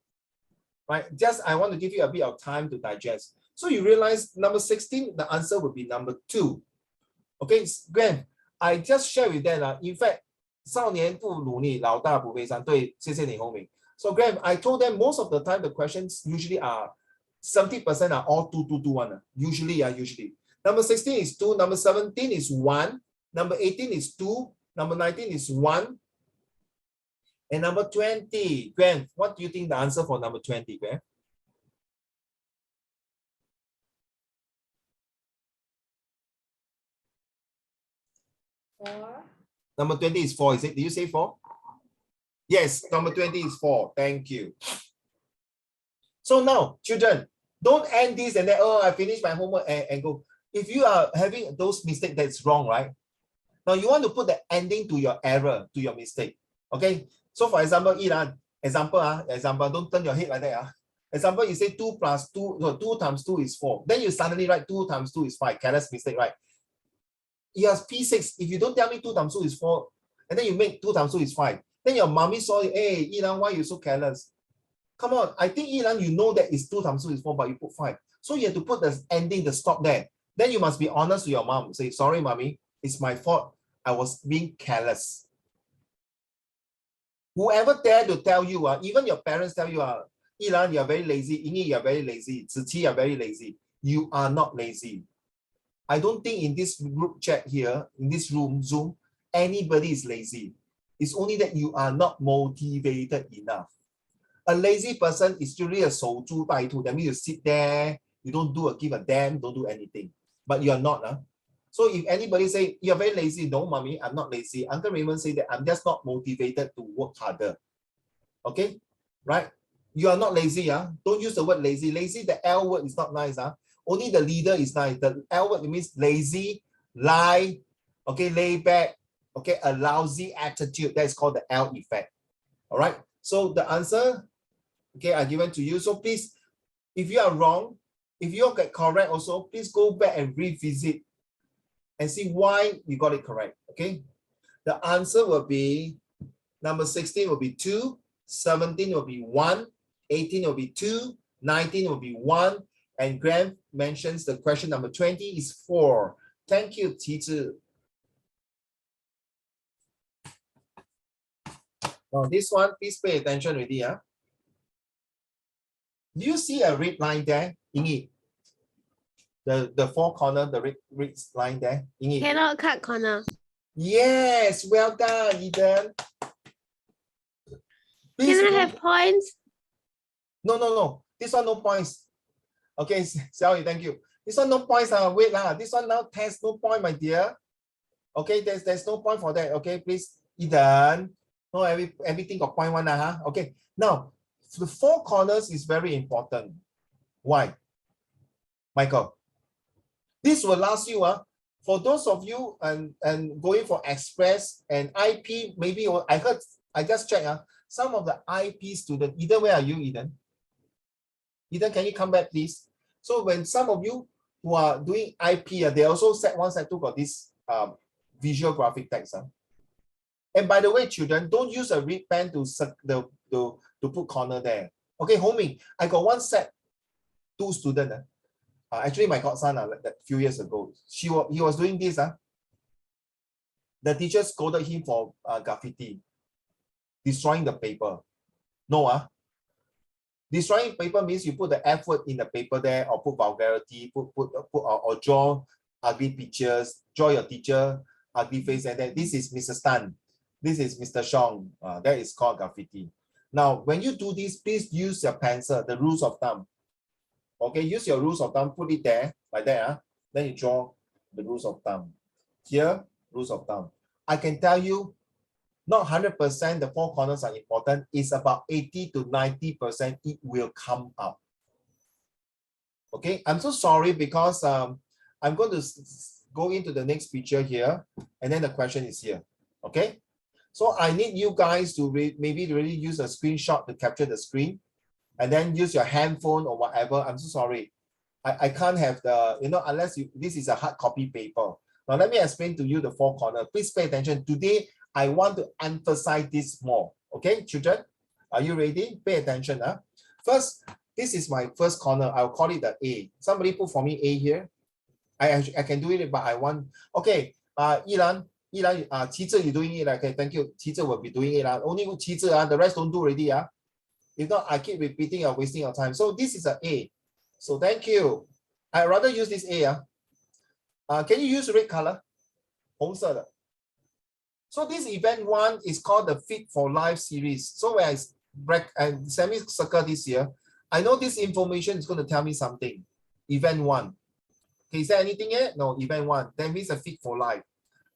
S1: Right, just I want to give you a bit of time to digest. So you realize number 16, the answer would be number 2. Okay, Grant, I just share with them. In fact, 少年不努力，老大不悲伤。对，谢谢你，洪明。So Graham, I told them most of the time the questions usually are 70% are all 2, 2, 2, 1. Usually. Number 16 is 2, number 17 is 1, number 18 is 2, number 19 is 1, and number 20. Graham, what do you think the answer for number 20, Graham? Number 20 is 4, is it? Did you say 4? Yes, number 20 is 4. Thank you. So now, children, don't end this and then, oh, I finished my homework and go. If you are having those mistakes, that's wrong, right? Now, you want to put the ending to your error, to your mistake. Okay? So, for example, Ilan, example, don't turn your head like that. Example, you say 2 plus 2, no, 2 times 2 is 4. Then you suddenly write 2 times 2 is 5. Careless mistake, right? You have P6. If you don't tell me 2 times 2 is 4, and then you make 2 times 2 is 5, then your mommy saw it, hey, Ilan, why are you so careless? Come on, I think Ilan, you know that it's 2 times 2 is 4, but you put 5. So you have to put the ending, the stop there. Then you must be honest with your mom. Say, sorry, mommy, it's my fault. I was being careless. Whoever dare to tell you, even your parents tell you, Ilan, you're very lazy. Ingi, you're very lazy. Ziqi, you're very lazy. You are not lazy. I don't think in this group chat here, in this room, Zoom, anybody is lazy. It's only that you are not motivated enough. A lazy person is usually a 守株待兔. That means you sit there, you don't give a damn, don't do anything. But you are not. So if anybody say, you're very lazy, no, mommy, I'm not lazy. Uncle Raymond say that I'm just not motivated to work harder. Okay? Right? You are not lazy. Don't use the word lazy. Lazy, the L word is not nice. Only the leader is nice. The L word means lazy, lie, okay, lay back, okay, a lousy attitude. That is called the L effect. All right. So the answer, okay, I given to you. So please, if you are wrong, if you get correct also, please go back and revisit and see why you got it correct. Okay. The answer will be number 16 will be 2, 17 will be 1, 18 will be 2, 19 will be 1, and Graham mentions the question number 20 is 4. Thank you, teacher. Now this one, please pay attention already. Do you see a red line there? Ingi? The 4 corner, the red line there. Ingi?
S2: Cannot cut corner.
S1: Yes, well done, Eden. Please
S2: Can I
S1: go.
S2: have points?
S1: No. This one no points. Okay, Xiaoyi, thank you. This one no points. Wait lah. This one now test no point, my dear. Okay, there's no point for that. Okay, please, Eden. No, everything got point one. Okay, now the 4 corners is very important. Why? Michael, this will last you. For those of you and going for express and IP, maybe I just checked. Some of the IP students, Eden, where are you, Eden? Eden, can you come back, please? So when some of you who are doing IP, they also set 1, set 2 got this visual graphic text. And by the way, children, don't use a red pen to put corner there. Okay, homie, I got 1 set, 2 students. Actually, my godson, like that few years ago, he was doing this. The teacher scolded him for graffiti, destroying the paper. No, destroying paper means you put the F word in the paper there, or put vulgarity, or draw ugly pictures, draw your teacher ugly face, and then this is Mr. Stan, this is Mr. Shong. That is called graffiti. Now, when you do this, please use your pencil, the rules of thumb. Okay, use your rules of thumb, put it there, like that. Then you draw the rules of thumb. Here, rules of thumb. I can tell you, not 100% the 4 corners are important. It's about 80 to 90% it will come up. Okay, I'm so sorry because I'm going to go into the next picture here, and then the question is here. Okay. So I need you guys to maybe really use a screenshot to capture the screen, and then use your handphone or whatever. I'm so sorry. I can't have the, unless this is a hard copy paper. Now let me explain to you the four corners. Please pay attention. Today, I want to emphasize this more. Okay, children? Are you ready? Pay attention. First, this is my first corner. I'll call it the A. Somebody put for me A here. I can do it, but I want, okay, Yilan, Qizhe, you doing it. Okay, thank you. Qizhe will be doing it. Only Qizhe, the rest don't do already. If not, I keep repeating, you're wasting your time. So this is an A. So thank you. I rather use this A. Can you use red color? 红色的. So this event 1 is called the Fit for Life series. So when I semi-circle this here, I know this information is going to tell me something. Event 1. Okay, is there anything here? No, event 1. That means a Fit for Life.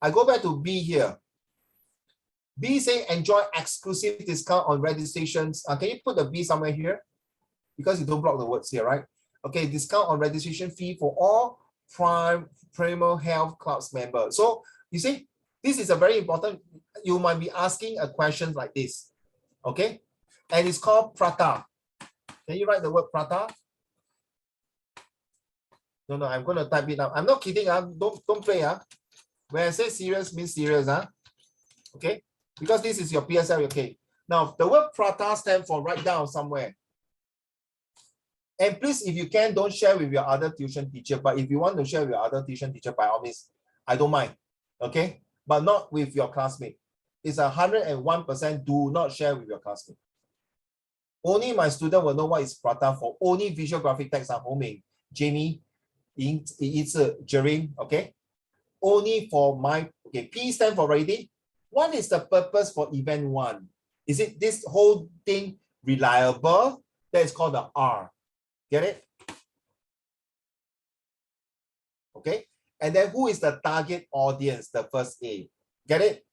S1: I go back to B here. B say enjoy exclusive discount on registrations. Can you put the B somewhere here? Because you don't block the words here, right? Okay, discount on registration fee for all Primal Health Clubs members. So you see, this is a very important. You might be asking a question like this, okay? And it's called Prata. Can you write the word Prata? No, I'm going to type it out. I'm not kidding. Don't play. When I say serious, means serious. Okay, because this is your PSLE. Okay. Now the word Prata stands for write down somewhere. And please, if you can, don't share with your other tuition teacher. But if you want to share with your other tuition teacher, by all means, I don't mind. Okay? But not with your classmate. It's 101% do not share with your classmate. Only my student will know what is Prata for. Only visual graphic text are Homing, Jamie, it's Jereen, okay? Only for my, okay, P stand for ready. What is the purpose for event 1? Is it this whole thing reliable? That is called the R. Get it? Okay. And then who is the target audience? The first A. Get it?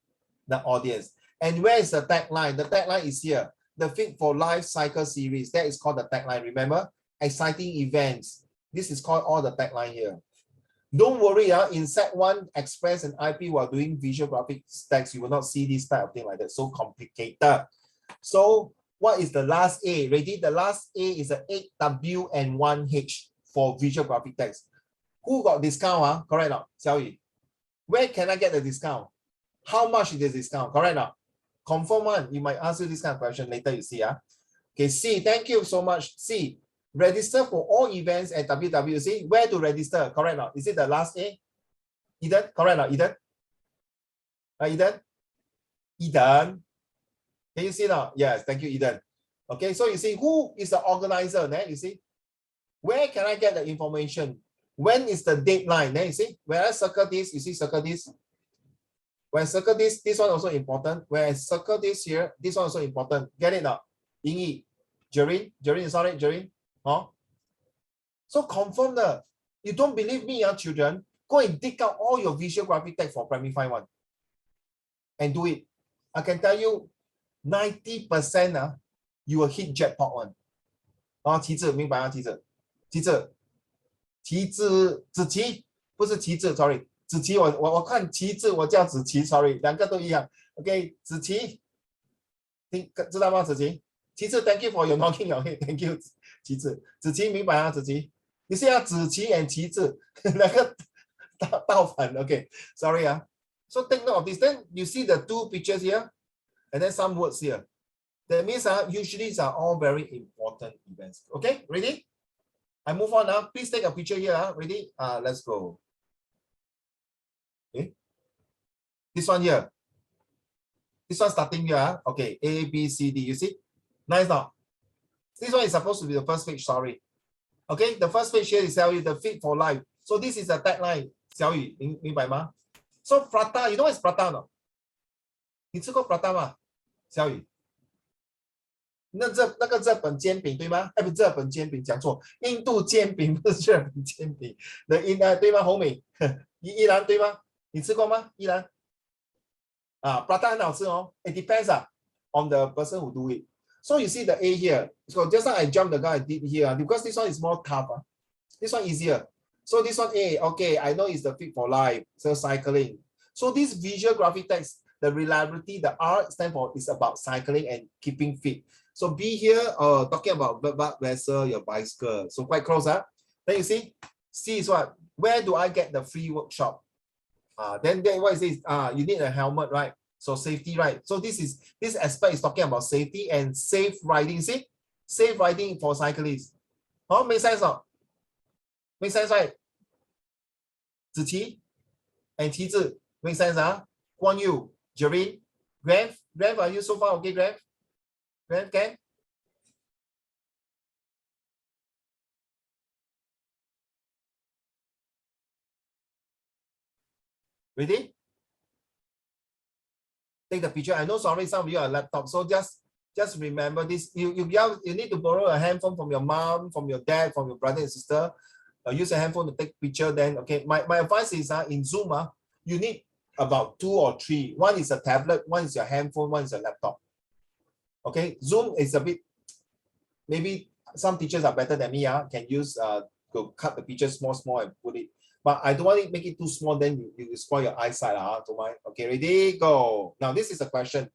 S1: The audience. And where is the tagline? The tagline is here. The Fit for Life Cycle Series. That is called the tagline. Remember? Exciting events. This is called all the tagline here. Don't worry. In Set 1, Express and IP while doing visual graphic text, you will not see this type of thing like that. So complicated. So what is the last A? Ready? The last A is a 8W and 1H for visual graphic text. Who got discount? Correct now, Xiaoyi. Where can I get the discount? How much is the discount? Correct now. Confirm one. You might answer this kind of question later. You see, Okay, C. Thank you so much. C. Register for all events at WWC. Where to register? Correct now. Is it the last A? Eden. Correct now. Eden. Eden. Eden. Can you see now? Yes, thank you, Eden. Okay, so you see, who is the organizer? Then you see, where can I get the information? When is the deadline? Then you see, when I circle this, you see, circle this. When I circle this, this one also important. When I circle this here, this one also important. Get it now? Yingyi, Jereen, is that right, Jereen? Huh? So confirm that. You don't believe me, children? Go and dig out all your visual graphic text for Primary 5-1 and do it. I can tell you, 90% you will hit jackpot one. 旗帜明白吗？旗帜，子琪不是旗帜 ，sorry， 子琪我看旗帜我叫子琪 ，sorry， 两个都一样。OK， 子琪，知道吗？子琪，旗帜 ，thank you for your knocking your head，thank you， 旗帜，子琪明白啊？子琪，你是要子琪 and 旗帜两个倒反 ，OK，sorry So take note of this. Then you see the two pictures here. And then some words here. That means usually these are all very important events. Okay, ready? I move on now. Please take a picture here. Ready? Let's go. Okay. This one here. This one starting here. Okay, A, B, C, D. You see? Nice now. This one is supposed to be the first page. Sorry. Okay, the first page here is Xiaoyu, the Fit for Life. So this is the tagline. Xiaoyu, 明白吗? So Prata, you know what is Prata no? 你吃过 Prata 吗？小雨，那个日本煎饼对吗？哎，不，日本煎饼讲错，印度煎饼不是日本煎饼。对吗？红美，依然对吗？你吃过吗？依然，Prata 很好吃哦。It depends on the person who do it. So you see the A here. So just now I jumped the guy I did here because this one is more tough. This one easier. So this one A, okay, I know it's the fit for life, so cycling. So this visual graphic text, the reliability, the R stand for is about cycling and keeping fit. So B here, talking about blood vessel, your bicycle. So quite close, huh? Then you see, C is what? Where do I get the free workshop? Then what is this? You need a helmet, right? So safety, right? So this aspect is talking about safety and safe riding. See, safe riding for cyclists. Oh, make sense not? Make sense, right? Ziqi and Qizhi, make sense, huh? Guan Yu, Jereen, Graham, are you so far okay, Graham? Graham, can? Ready? Take the picture. I know, sorry, some of you are laptop, so just remember this. You need to borrow a handphone from your mom, from your dad, from your brother and sister. Use a handphone to take picture. Then, okay, my advice is in Zoom, you need about 2 or 3. One is a tablet, one is your handphone, one is a laptop. Okay, Zoom is a bit, maybe some teachers are better than me, can use to cut the picture small and put it. But I don't want to make it too small, then you spoil your eyesight. Okay, ready, go. Now this is a question.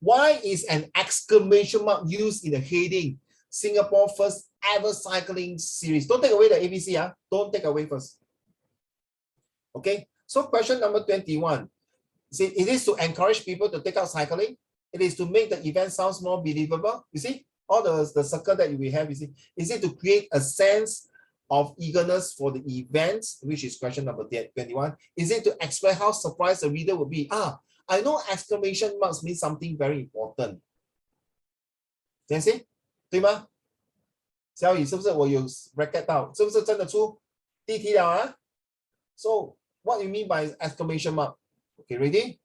S1: Why is an exclamation mark used in the heading Singapore first ever cycling series? Don't take away the ABC, don't take away first. Okay, so question number 21. See, it is to encourage people to take out cycling. It is to make the event sounds more believable. You see, all the circle that we have, you see, is it to create a sense of eagerness for the events, which is question number 21. Is it to express how surprised the reader will be? I know exclamation marks mean something very important. 这样子，对吗？小雨是不是我有 bracket 到？是不是真的出第一题了啊？ So what do you mean by exclamation mark? Okay, ready?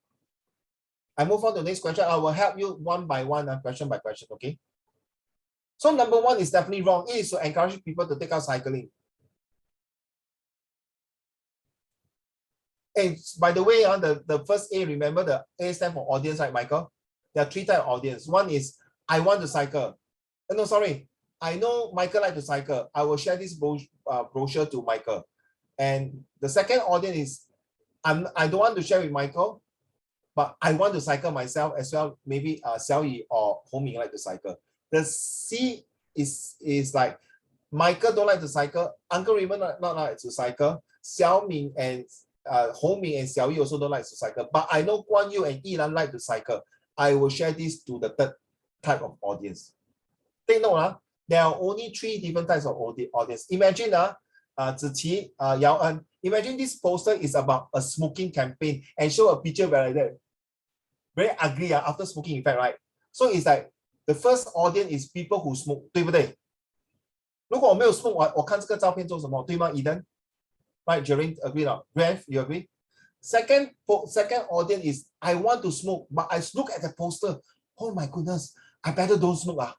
S1: I move on to the next question. I will help you one by one, question by question, okay? So number 1 is definitely wrong. It is to encourage people to take out cycling. And by the way, the first A, remember the A stand for audience, right, Michael? There are 3 types of audience. One is, I want to cycle. No, sorry. I know Michael like to cycle. I will share this brochure to Michael. And the second audience is, I don't want to share with Michael, but I want to cycle myself as well. Maybe Xiaoyi or Homing like to cycle. The C is like, Michael don't like to cycle. Uncle Raymond not like to cycle. Xiaoming and Homing and Xiaoyi also don't like to cycle. But I know Guan Yu and Yilan like to cycle. I will share this to the third type of audience. Take note, there are only 3 different types of audience. Imagine Ziqi, Yao En, imagine this poster is about a smoking campaign and show a picture like that. Very ugly after smoking effect, right? So it's like the first audience is people who smoke, 对不对？如果我没有 smoke， 我看这个照片做什么，对吗 Eden? Right, Jereen, agree not? Graham, you agree? Second audience is, I want to smoke, but I look at the poster, oh my goodness, I better don't smoke.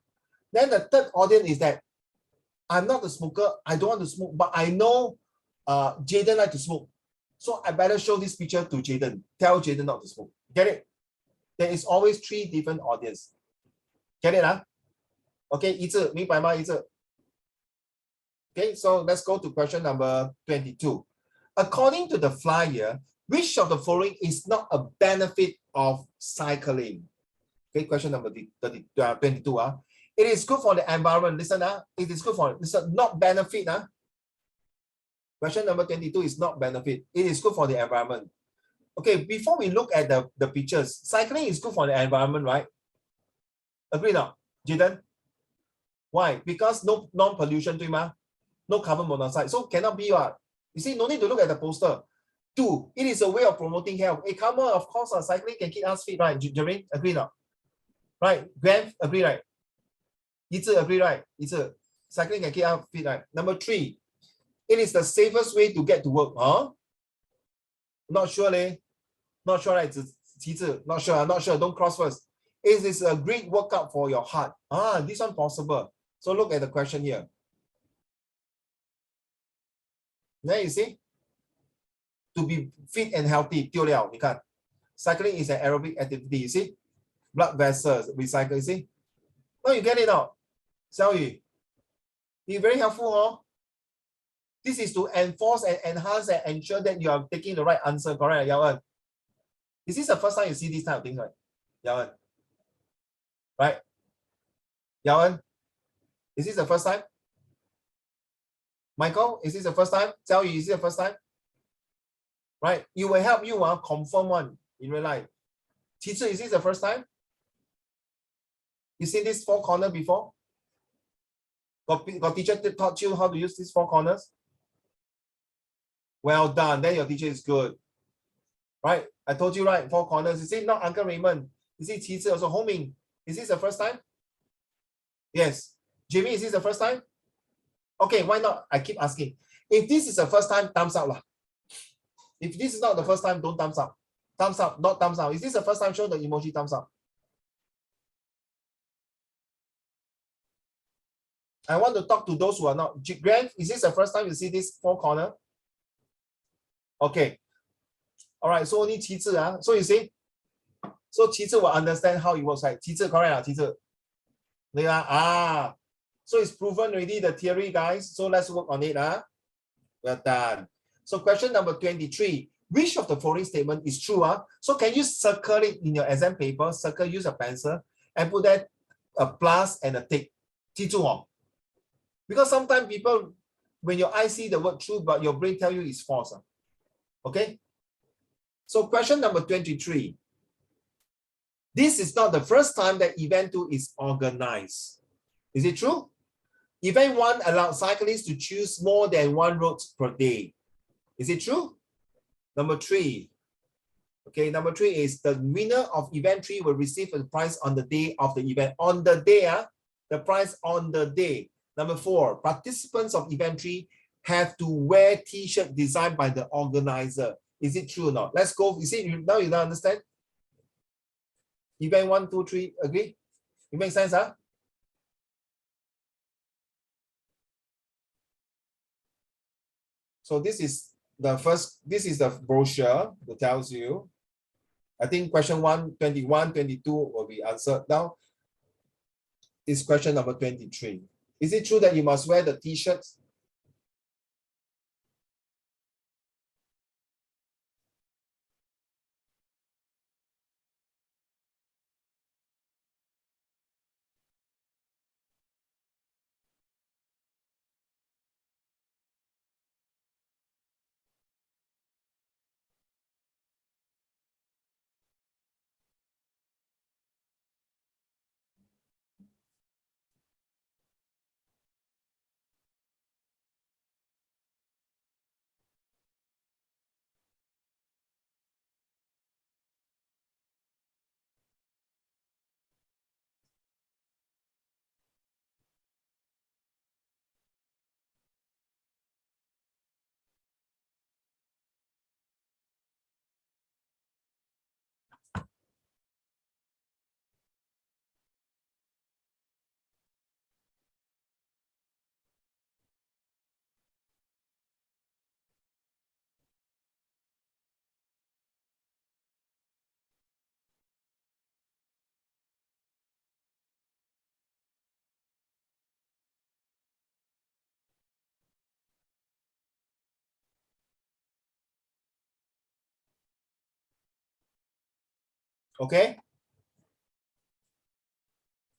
S1: Then the third audience is that, I'm not a smoker, I don't want to smoke, but I know Jaden like to smoke. So I better show this picture to Jaden. Tell Jaden not to smoke. Get it? There is always 3 different audience. Get it? Okay, 一致，明白吗？一致。Okay, so let's go to question number 22. According to the flyer, which of the following is not a benefit of cycling? Okay, question number 22. It is good for the environment. Listen, it is good for, listen, not benefit. Question number 22 is not benefit. It is good for the environment. Okay, before we look at the pictures, cycling is good for the environment, right? Agree not, Jaden? Why? Because no non-pollution, no carbon monoxide. So cannot be what? You see, no need to look at the poster. 2, it is a way of promoting health. Come on, of course, cycling can keep us fit, right? Jermaine, agree not? Right? Graham, agree, right? Yizi, agree, right? Yizi, cycling can keep us fit, right? Number 3, it is the safest way to get to work. Not sure, Not sure, right? Yizi, not sure. Don't cross first. It is a great workout for your heart. This one possible. So look at the question here. There you see, to be fit and healthy, 丢了，你看 cycling is an aerobic activity, you see, blood vessels, recycle, you see. Now you get it out. Xiaoyu, you very helpful, This is to enforce and enhance and ensure that you are taking the right answer, correct, Yawan? Is this the first time you see this type of thing, right? Yawan? Right? Yawan? Is this the first time? Michael, is this the first time? Tell you, is this the first time? Right? It will help you confirm one in real life. Teacher, is this the first time? You seen this 4 corner before? Got teacher taught you how to use these 4 corners? Well done. Then your teacher is good. Right? I told you, right? 4 corners. You see, not Uncle Raymond. You see, teacher also homing. Is this the first time? Yes. Jimmy, is this the first time? Okay, why not? I keep asking. If this is the first time, thumbs up lah. If this is not the first time, don't thumbs up. Thumbs up, not thumbs up. Is this the first time? Show the emoji thumbs up. I want to talk to those who are not. Grant, is this the first time you see this 4 corner? Okay. All right, so only Qi Zhi, so you see, so Qi Zhi will understand how it works, right? Qi Zhi, correct, Qi Zhi. So it's proven already, the theory, guys. So let's work on it. Well done. So question number 23. Which of the following statement is true? So can you circle it in your exam paper? Circle, use a pencil, and put that a plus and a tick. 记住哦. Because sometimes people, when your eye see the word true, but your brain tell you it's false. Okay? So question number 23. This is not the first time that event 2 is organized. Is it true? Event 1 allowed cyclists to choose more than 1 route per day. Is it true? Number 3. Okay, number 3 is the winner of event 3 will receive the prize on the day of the event. On the day, the prize on the day. Number 4, participants of event 3 have to wear t-shirt designed by the organizer. Is it true or not? Let's go. You see, now you don't understand? Event 1, 2, 3, agree? It makes sense, huh? So this is the first, this is the brochure that tells you. I think question 1, 21, 22 will be answered. Now, is question number 23. Is it true that you must wear the t-shirts? Okay.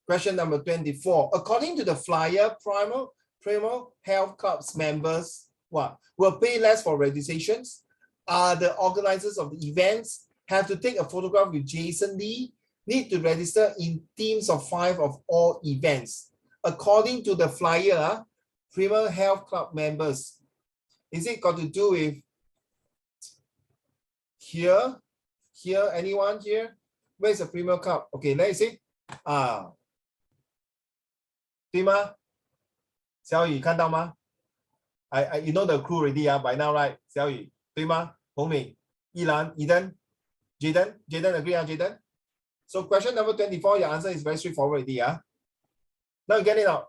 S1: Question number 24. According to the flyer, Primal Health Club's members will pay less for registrations. The organizers of the events have to take a photograph with Jason Lee, need to register in teams of 5 of all events. According to the flyer, Primal Health Club members, is it got to do with here? Here, anyone here? Where's the Primal Club? Okay, let's see. 对吗？小雨看到吗？ you know the crew already by now, right? 小雨对吗？洪敏、依兰、Eden, Jaden agree Jaden? So question number 24, your answer is very straightforward already. Now you get it out.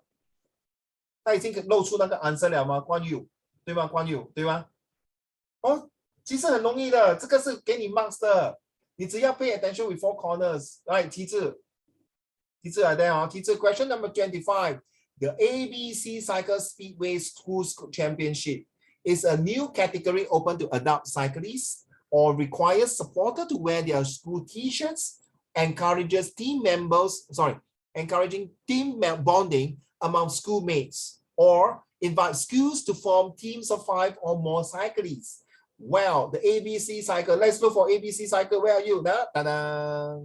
S1: 他已经露出那个 answer 了吗？关于对吗？关于对吗？哦，其实很容易的，这个是给你 marks 的，你只要 pay attention with 4 corners, right? 题字 are there. Teacher, question number 25. The ABC Cycle Speedway Schools Championship is a new category open to adult cyclists or requires supporter to wear their school t-shirts, encouraging team bonding among schoolmates, or invite schools to form teams of 5 or more cyclists. Well, the ABC cycle, let's look for ABC cycle. Where are you? Ta-da!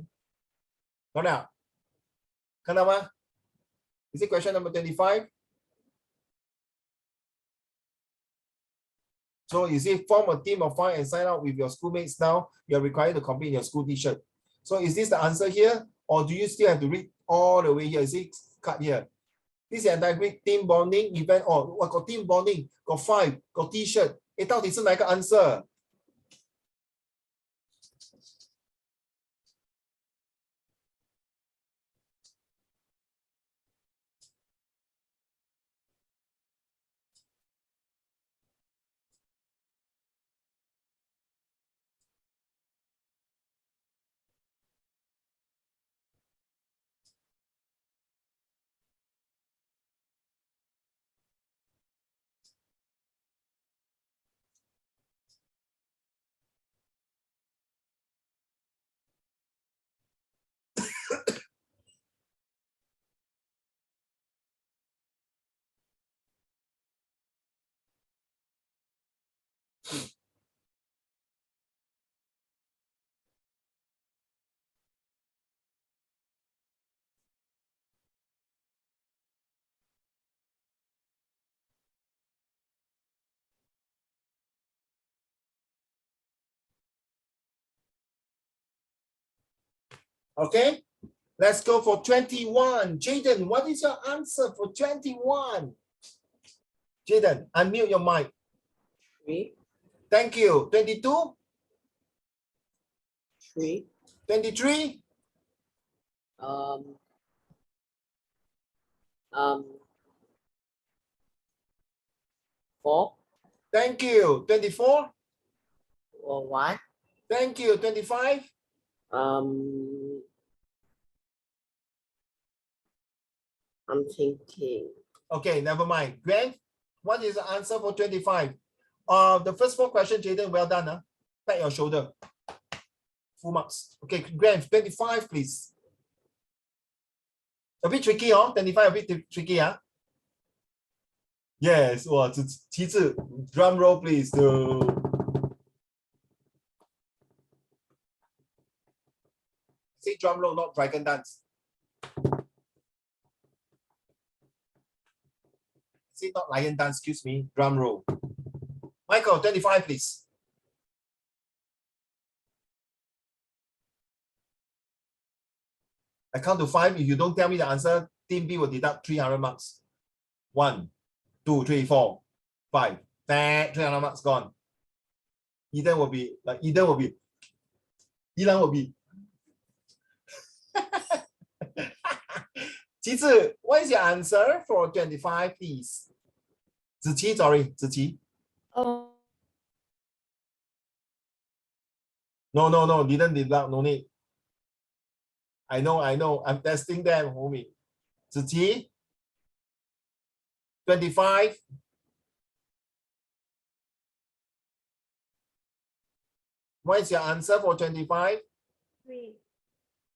S1: Is it question number 25? So you see, form a team of 5 and sign up with your schoolmates now. You're required to complete your school t-shirt. So is this the answer here? Or do you still have to read all the way here? You see, cut here. This is entire team bonding event. Oh, what got team bonding? Got 5, got t-shirt. 到底是哪个 answer? Okay, let's go for 21. Jaden, what is your answer for 21? Jaden, unmute your mic.
S6: 3.
S1: Thank you. 22?
S6: 3.
S1: 23?
S6: 4
S1: Thank you. 24?
S6: or 1.
S1: Thank you. 25?
S6: I'm thinking
S1: Okay, never mind. Grant, what is the answer for 25? The first 4 questions, Jaden, well done. Huh? Pat your shoulder. Full marks. Okay, Grant, 25, please. A bit tricky, huh? 25, a bit tricky, huh? Yes, wow, 旗帜, drum roll, please. Say drum roll, not dragon dance. Say not lion dance, excuse me, drum roll. Michael, 25, please. I count to 5. If you don't tell me the answer, Team B will deduct 300 marks. 1, 2, 3, 4, 5. 300 marks gone. Eden will be. Ilan will be. Jizi, what is your answer for 25, please? Ziqi, sorry, Ziqi.
S3: Oh,
S1: No, didn't deduct, no need. I know, I'm testing them, homie. Ziqi, 25. What is your answer for 25?
S3: 3.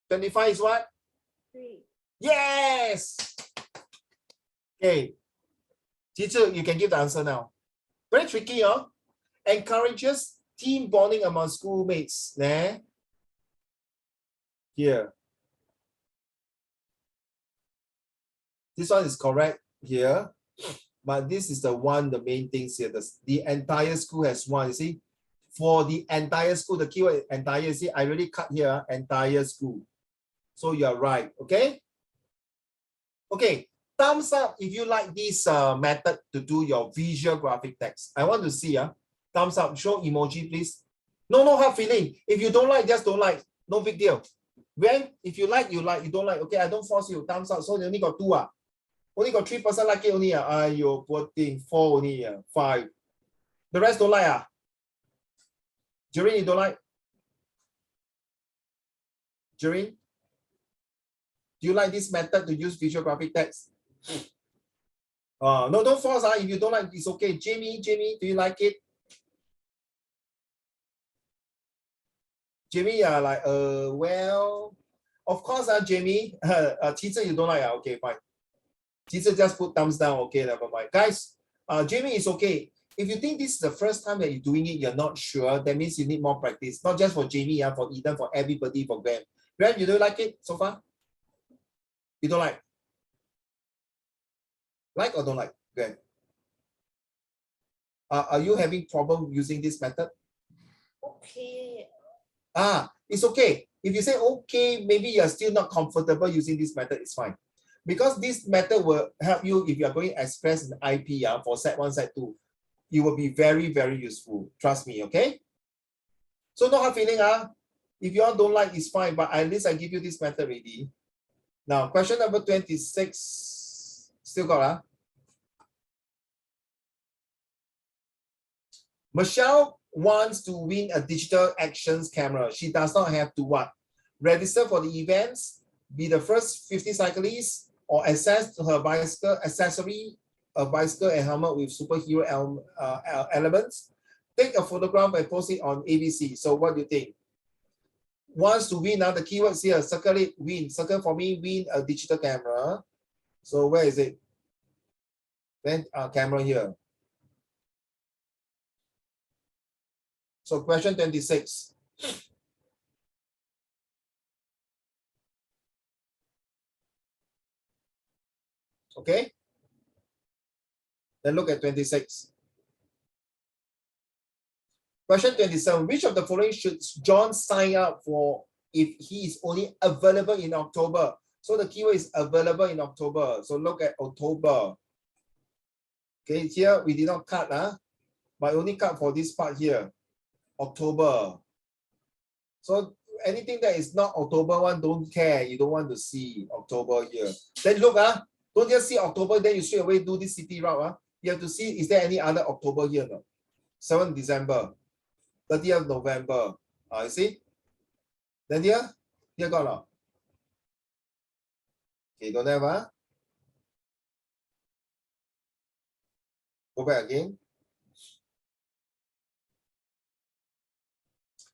S1: 25 is what?
S3: 3.
S1: Yes! Okay. Teacher, you can give the answer now. Very tricky, huh? Encourages team bonding among schoolmates. Né? Here. This one is correct here. But this is the one, the main things here. The entire school has one, you see? For the entire school, the keyword entire, you see, I already cut here, entire school. So you're right, okay? Okay, thumbs up if you like this method to do your visual graphic text. I want to see, thumbs up, show emoji, please. No hard feeling. If you don't like, just don't like. No big deal. When, if you like, you like. You don't like, okay, I don't force you. Thumbs up. So you only got 2. Only got 3% like it only. Ayo, poor thing. 4 only. 5. The rest don't like. Jereen, you don't like? Jereen? Do you like this method to use visual graphic text? No, don't force. If you don't like, it's okay. Jamie, do you like it? Jamie, like, well, of course, Jamie. Teacher, you don't like, okay, fine. Teacher just put thumbs down, okay, never mind. Guys, Jamie is okay. If you think this is the first time that you're doing it, you're not sure, that means you need more practice. Not just for Jamie, for Eden, for everybody, for Graham. Graham, you don't like it so far? You don't like? Like or don't like, Graham? Are you having problem using this method?
S6: Okay.
S1: It's okay. If you say okay, maybe you're still not comfortable using this method, it's fine. Because this method will help you if you're going express in IP for set 1, set 2. It will be very, very useful. Trust me, okay? So no hard feeling. If you all don't like, it's fine, but at least I give you this method already. Now, question number 26. Still got Michelle wants to win a digital actions camera. She does not have to what? Register for the events, be the first 50 cyclists, or access to her bicycle accessory, a bicycle and helmet with superhero elements. Take a photograph and post it on ABC. So what do you think? Wants to win, the keywords here, circle it, win. Circle for me, win a digital camera. So where is it? Then camera here. So question 26. Okay. Then look at 26. Question 27. Which of the following should John sign up for if he is only available in October? So the keyword is available in October. So look at October. Okay, here we did not cut, but only cut for this part here. October. So anything that is not October one, don't care. You don't want to see October here. Then look, don't just see October, then you straight away do this city route. You have to see, is there any other October here? No? 7th December, 30th November. You see? Then here got no. Okay, don't have, Go back again.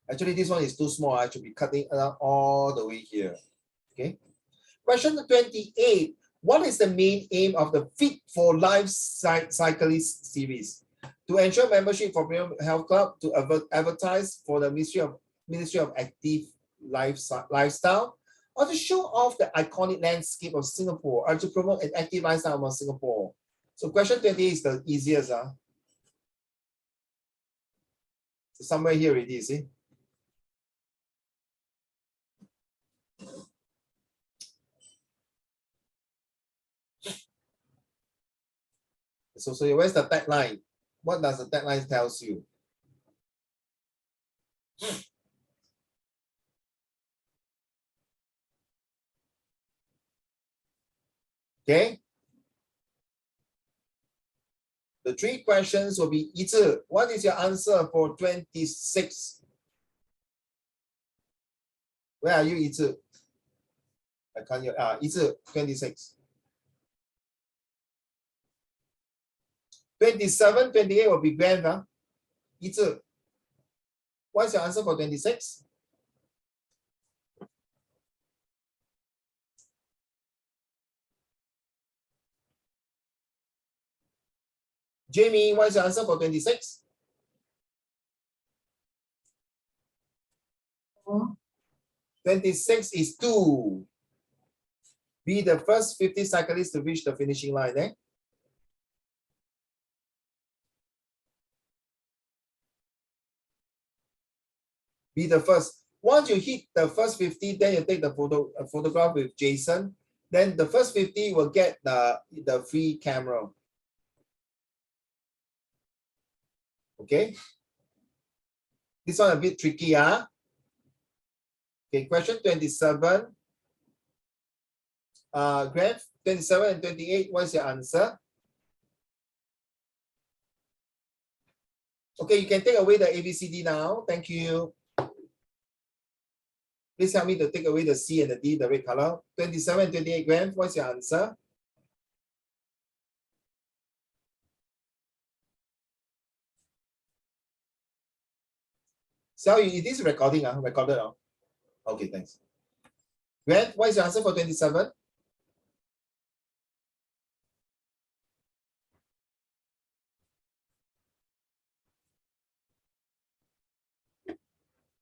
S1: Actually, this one is too small. I should be cutting all the way here. Okay. Question 28. What is the main aim of the Fit for Life Cyclist series? To ensure membership for Premium Health Club, to advertise for the Ministry of Active Lifestyle, or to show off the iconic landscape of Singapore, or to promote an active lifestyle of Singapore. So question 28 is the easiest. So somewhere here already, see? So where's the tagline? What does the tagline tells you? Okay. The 3 questions will be 一致. What is your answer for 26? Where are you, 一致? I can't hear. 一致, 26. 27, 28 will be grand. 一致. What's your answer for 26? Jamie, what's your answer for 26? 26 is 2. Be the first 50 cyclists to reach the finishing line. Be the first. Once you hit the first 50, then you take the photograph with Jason. Then the first 50 will get the free camera. Okay. This one a bit tricky, Okay, question 27. Graph 27 and 28, what's your answer? Okay, you can take away the ABCD now. Thank you. Please help me to take away the C and the D, the red color. 27 and 28, Graham, what's your answer? Xiao Yu, it is recording, recorded. Okay, thanks. Gwen, what is your answer for 27?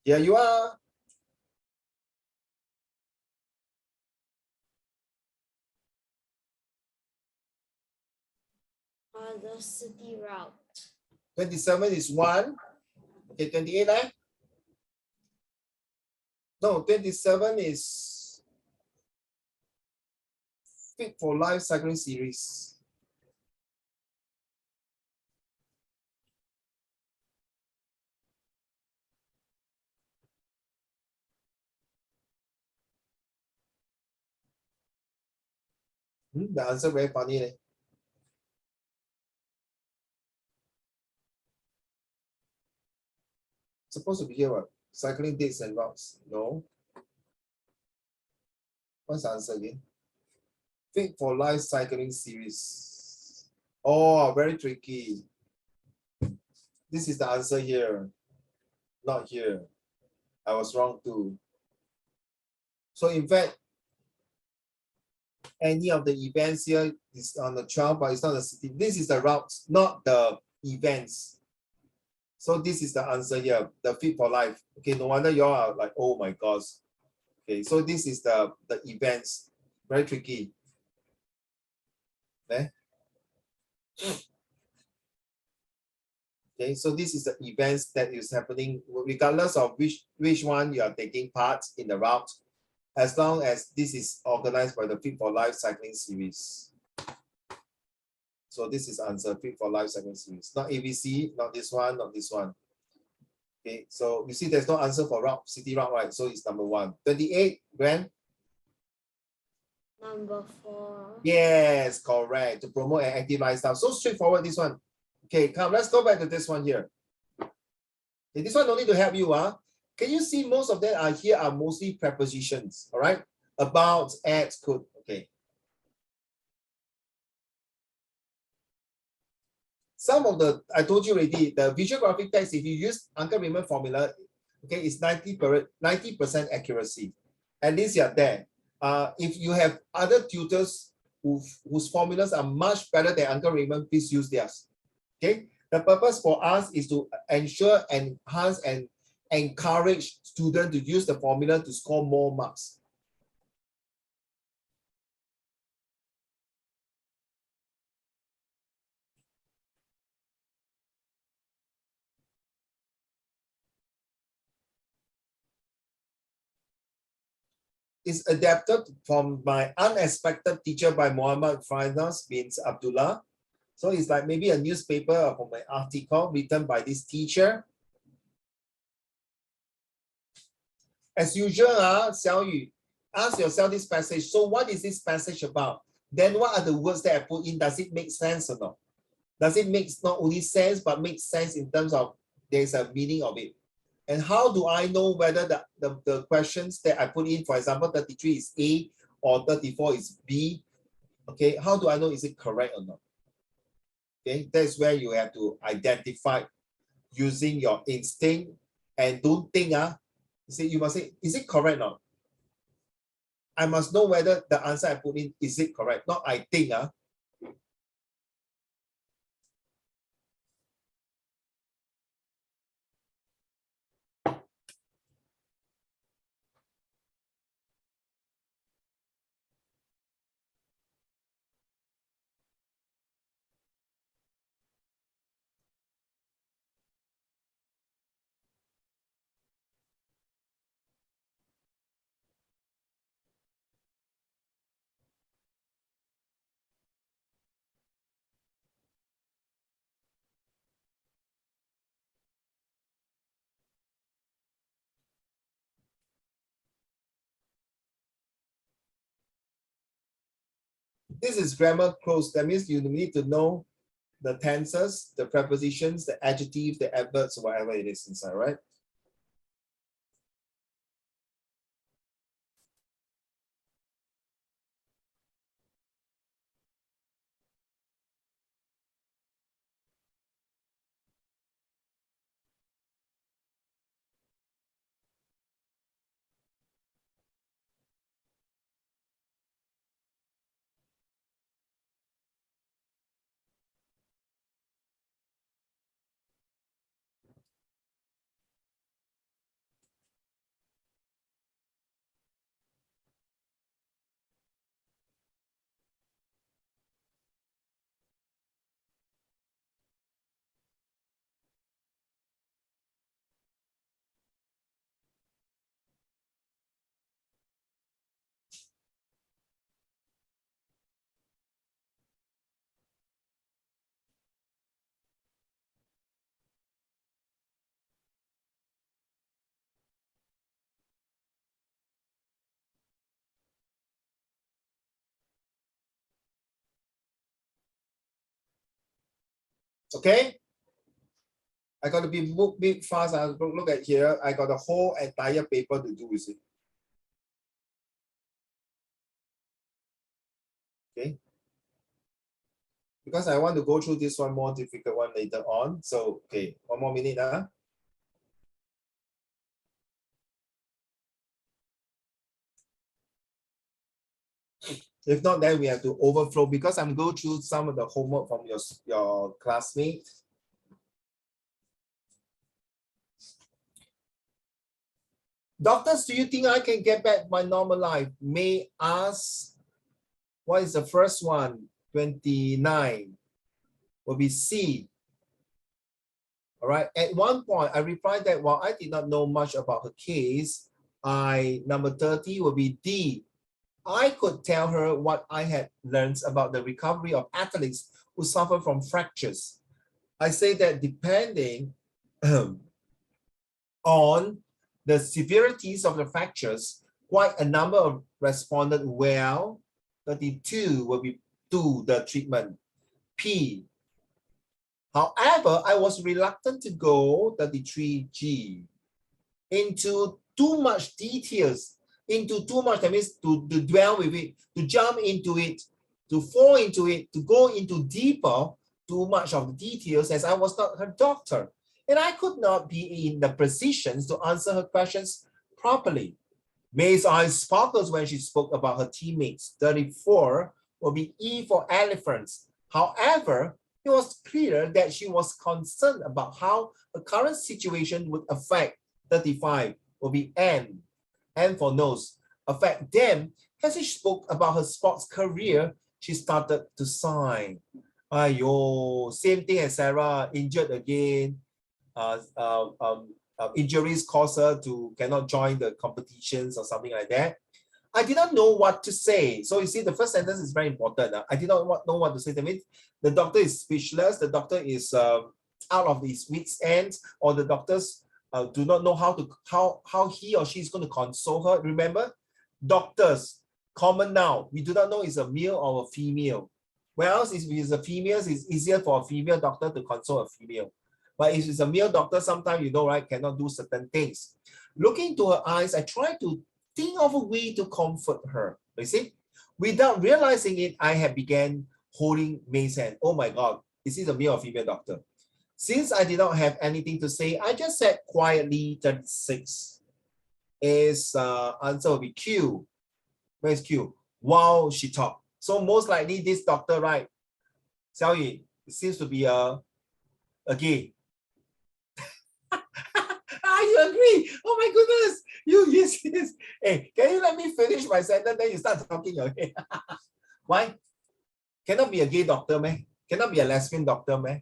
S1: Here you are.
S6: The city route.
S1: 27 is 1. Okay, 28, eh? No, 27 is Fit for Life cycling series. The answer very funny. Eh? Supposed to be here, what? Cycling dates and routes. No. What's the answer again? Fit for Life cycling series. Oh, very tricky. This is the answer here, not here. I was wrong too. So in fact, any of the events here is on the 12, but it's not the city. This is the routes, not the events. So this is the answer here, the Fit for Life. Okay, no wonder you all are like, oh my gosh. Okay, so this is the events. Very tricky. Okay. Okay, so this is the events that is happening regardless of which one you are taking part in the route, as long as this is organized by the Fit for Life cycling series. So this is answer, Fit for Life cycling series. Not ABC, not this one, not this one. Okay, so you see there's no answer for route, city route, right? So it's number 1. 28, Gwen?
S6: Number 4.
S1: Yes, correct. To promote an active lifestyle. So straightforward, this one. Okay, come, let's go back to this one here. Okay, this one don't need to help you. Can you see most of them are here are mostly prepositions, all right? About, at, could, okay. Some of the, I told you already, the visual graphic text, if you use Uncle Raymond formula, okay, it's 90% accuracy. At least you're there. If you have other tutors whose formulas are much better than Uncle Raymond, please use theirs. Okay, the purpose for us is to ensure, enhance, and encourage students to use the formula to score more marks. Is adapted from my Unexpected Teacher by Muhammad Fainas bin Abdullah. So it's like maybe a newspaper from an article written by this teacher. As usual, Xiao Yu, ask yourself this passage. So what is this passage about? Then what are the words that I put in? Does it make sense or not? Does it make not only sense, but make sense in terms of there's a meaning of it? And how do I know whether the questions that I put in, for example, 33 is A or 34 is B? Okay, how do I know is it correct or not? Okay, that's where you have to identify using your instinct and don't think, you must say, is it correct or not? I must know whether the answer I put in, is it correct? Not I think, This is grammar close. That means you need to know the tenses, the prepositions, the adjectives, the adverbs, whatever it is inside, right? Okay? I got to be big fast. Look at here. I got a whole entire paper to do with it. Okay? Because I want to go through this one more difficult one later on. So, okay, 1 more minute. If not, then we have to overflow because I'm going through some of the homework from your classmate. Doctors, do you think I can get back my normal life? May ask, what is the first one? 29 will be C. All right. At one point, I replied that while I did not know much about her case, number 30 will be D. I could tell her what I had learned about the recovery of athletes who suffer from fractures. I say that depending on the severities of the fractures, quite a number of responded well. 32 will be do the treatment. P. However, I was reluctant to go 33G into too much details, that means to dwell with it, to jump into it, to fall into it, to go into deeper, too much of the details as I was not her doctor. And I could not be in the positions to answer her questions properly. May's eyes sparkled when she spoke about her teammates. 34 will be E for elephants. However, it was clear that she was concerned about how the current situation would affect 35 will be N. N for nose. Affect them. As she spoke about her sports career, she started to sigh. Ayo, same thing as Sarah, injured again. Injuries cause her to cannot join the competitions or something like that. I did not know what to say. So you see, the first sentence is very important. I did not know what to say. That means the doctor is speechless. The doctor is out of his wits' ends, or the doctors do not know how he or she is going to console her. Remember, doctors, common noun. We do not know is a male or a female. Whereas if it's a female, it's easier for a female doctor to console a female. But if it's a male doctor, sometimes, you know, right, cannot do certain things. Looking into her eyes, I tried to think of a way to comfort her. You see, without realizing it, I had began holding May's hand. Oh my God, is this a male or female doctor? Since I did not have anything to say, I just said quietly 36. Is answer will be Q. Where's Q? While she talked. So most likely this doctor, right, Xiao Yi, it seems to be a gay. You agree? Oh my goodness. Yes. Hey, can you let me finish my sentence? Then you start talking again. Why? Cannot be a gay doctor, man. Cannot be a lesbian doctor, man.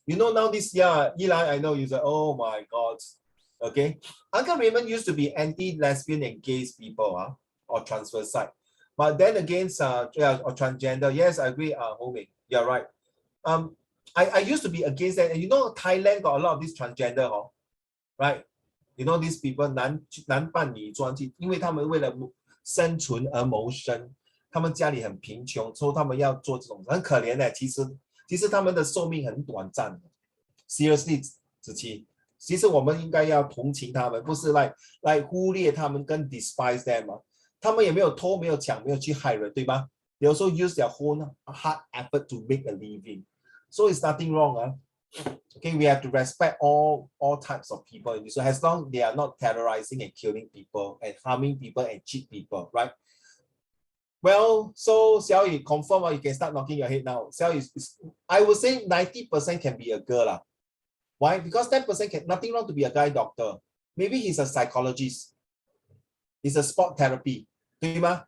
S1: You know now this year, Eli, I know you say, oh my God. Okay. Uncle Raymond used to be anti-lesbian and gay people, or transvestite. But then again, or transgender. Yes, I agree, Homing. You're right. I used to be against that. And you know, Thailand got a lot of this transgender, right? You know, these people 男扮女装，因为他们为了生存而谋生，他们家里很贫穷，所以他们要做这种很可怜的。其实他们的寿命很短暂的。Seriously， 子琪，其实我们应该要同情他们，不是来忽略他们跟 despise them 他们也没有偷，没有抢，没有去害人，对吧？ They also use their own hard effort to make a living, so it's nothing wrong. Okay, we have to respect all types of people. So as long as they are not terrorizing and killing people and harming people and cheat people, right? Well, so Xiao Yi, confirm, you can start knocking your head now. Xiao Yi, I would say 90% can be a girl. Why? Because 10% can, nothing wrong to be a guy doctor. Maybe he's a psychologist. He's a sport therapy. 对吗？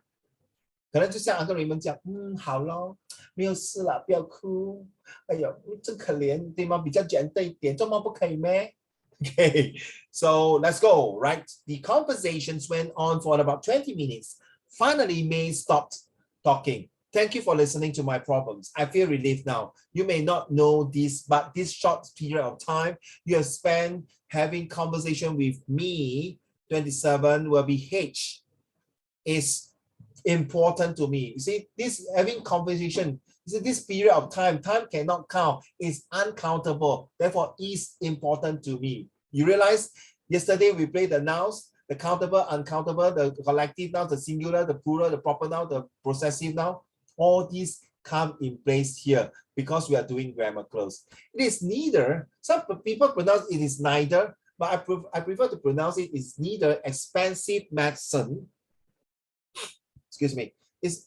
S1: 可能就像Uncle Raymond讲，好咯，没有事啦，不要哭。哎呦，真可怜，对吗？比较简单一点，这么不可以咩？ Okay, so let's go, right? The conversations went on for about 20 minutes. Finally, May stopped talking. Thank you for listening to my problems. I feel relieved now. You may not know this, but this short period of time you have spent having conversation with me, 27 will be H, is important to me. You see, this having conversation So this period of time cannot count. It's uncountable. Therefore, is important to me. You realize yesterday we played the nouns, the countable, uncountable, the collective noun, the singular, the plural, the proper noun, the possessive noun. All these come in place here because we are doing grammar close. It is neither. Some people pronounce it is neither, but I prefer to pronounce it is neither expensive medicine. Excuse me. Is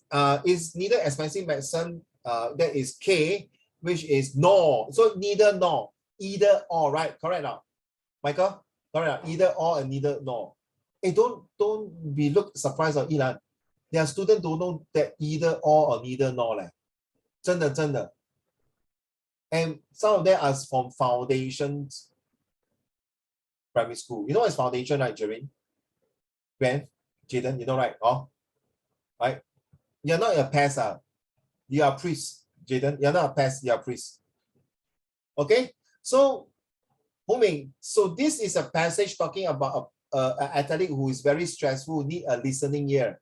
S1: neither expensive medicine. That is K, which is nor. So neither nor, either or, right? Correct now, Michael? Correct. Either or and neither nor. Hey, don't be look surprised or Ilan. Their students don't know that either or neither nor. 真的. And some of them are from foundations primary school. You know what is foundation, right, Jereen? Gwen, Jaden, you know, right? Oh, right. You're not a pest, you are a priest, Jaden. You're not a pest, you're a priest. Okay, so Huming, so this is a passage talking about an athlete who is very stressful, need a listening ear.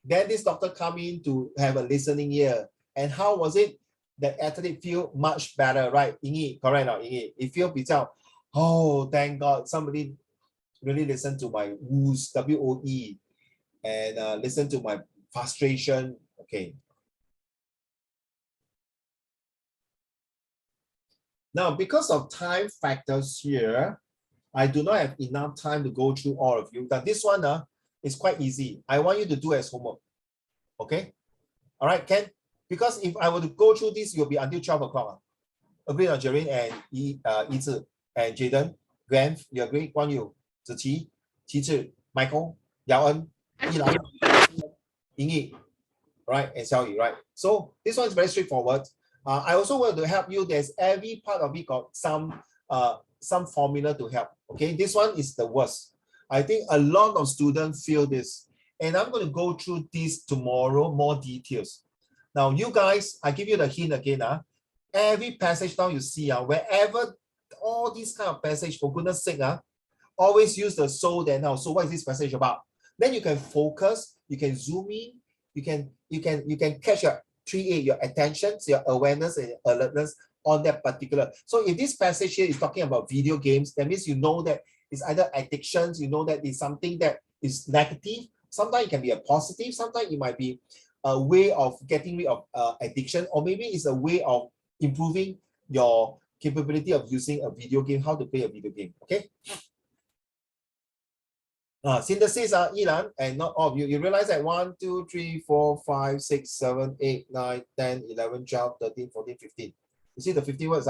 S1: Then this doctor come in to have a listening ear. And how was it? The athlete feel much better, right? Ingi, correct now, Ingi. It feel 比较, oh, thank God, somebody really listened to my woes, W-O-E, and listen to my frustration. Okay. Now, because of time factors here, I do not have enough time to go through all of you. But this one is quite easy. I want you to do as homework. Okay? All right, Ken? Because if I were to go through this, you'll be until 12 o'clock. Agree on Jereen and Yizi and Jaden, Gwen, you agree? Guan Yu, Ziqi, Qi Michael, Yao En, Yilan, Yingyi, right? And Xiaoyi, right? So this one is very straightforward. I also want to help you. There's every part of it got some formula to help. Okay, this one is the worst. I think a lot of students feel this, and I'm going to go through this tomorrow, more details. Now, you guys, I give you the hint again. Every passage now you see, wherever all these kind of passage, for goodness sake, always use the so then now. So what is this passage about? Then you can focus, you can zoom in, you can catch your 3A, your attention, your awareness and alertness on that particular. So if this passage here is talking about video games, that means you know that it's either addictions, you know that it's something that is negative. Sometimes it can be a positive, sometimes it might be a way of getting rid of addiction, or maybe it's a way of improving your capability of using a video game, how to play a video game, okay? Synthesis, Ilan, and not all of you. You realize that 1, 2, 3, 4, 5, 6, 7, 8, 9, 10, 11, 12, 13, 14, 15. You see the 50 words?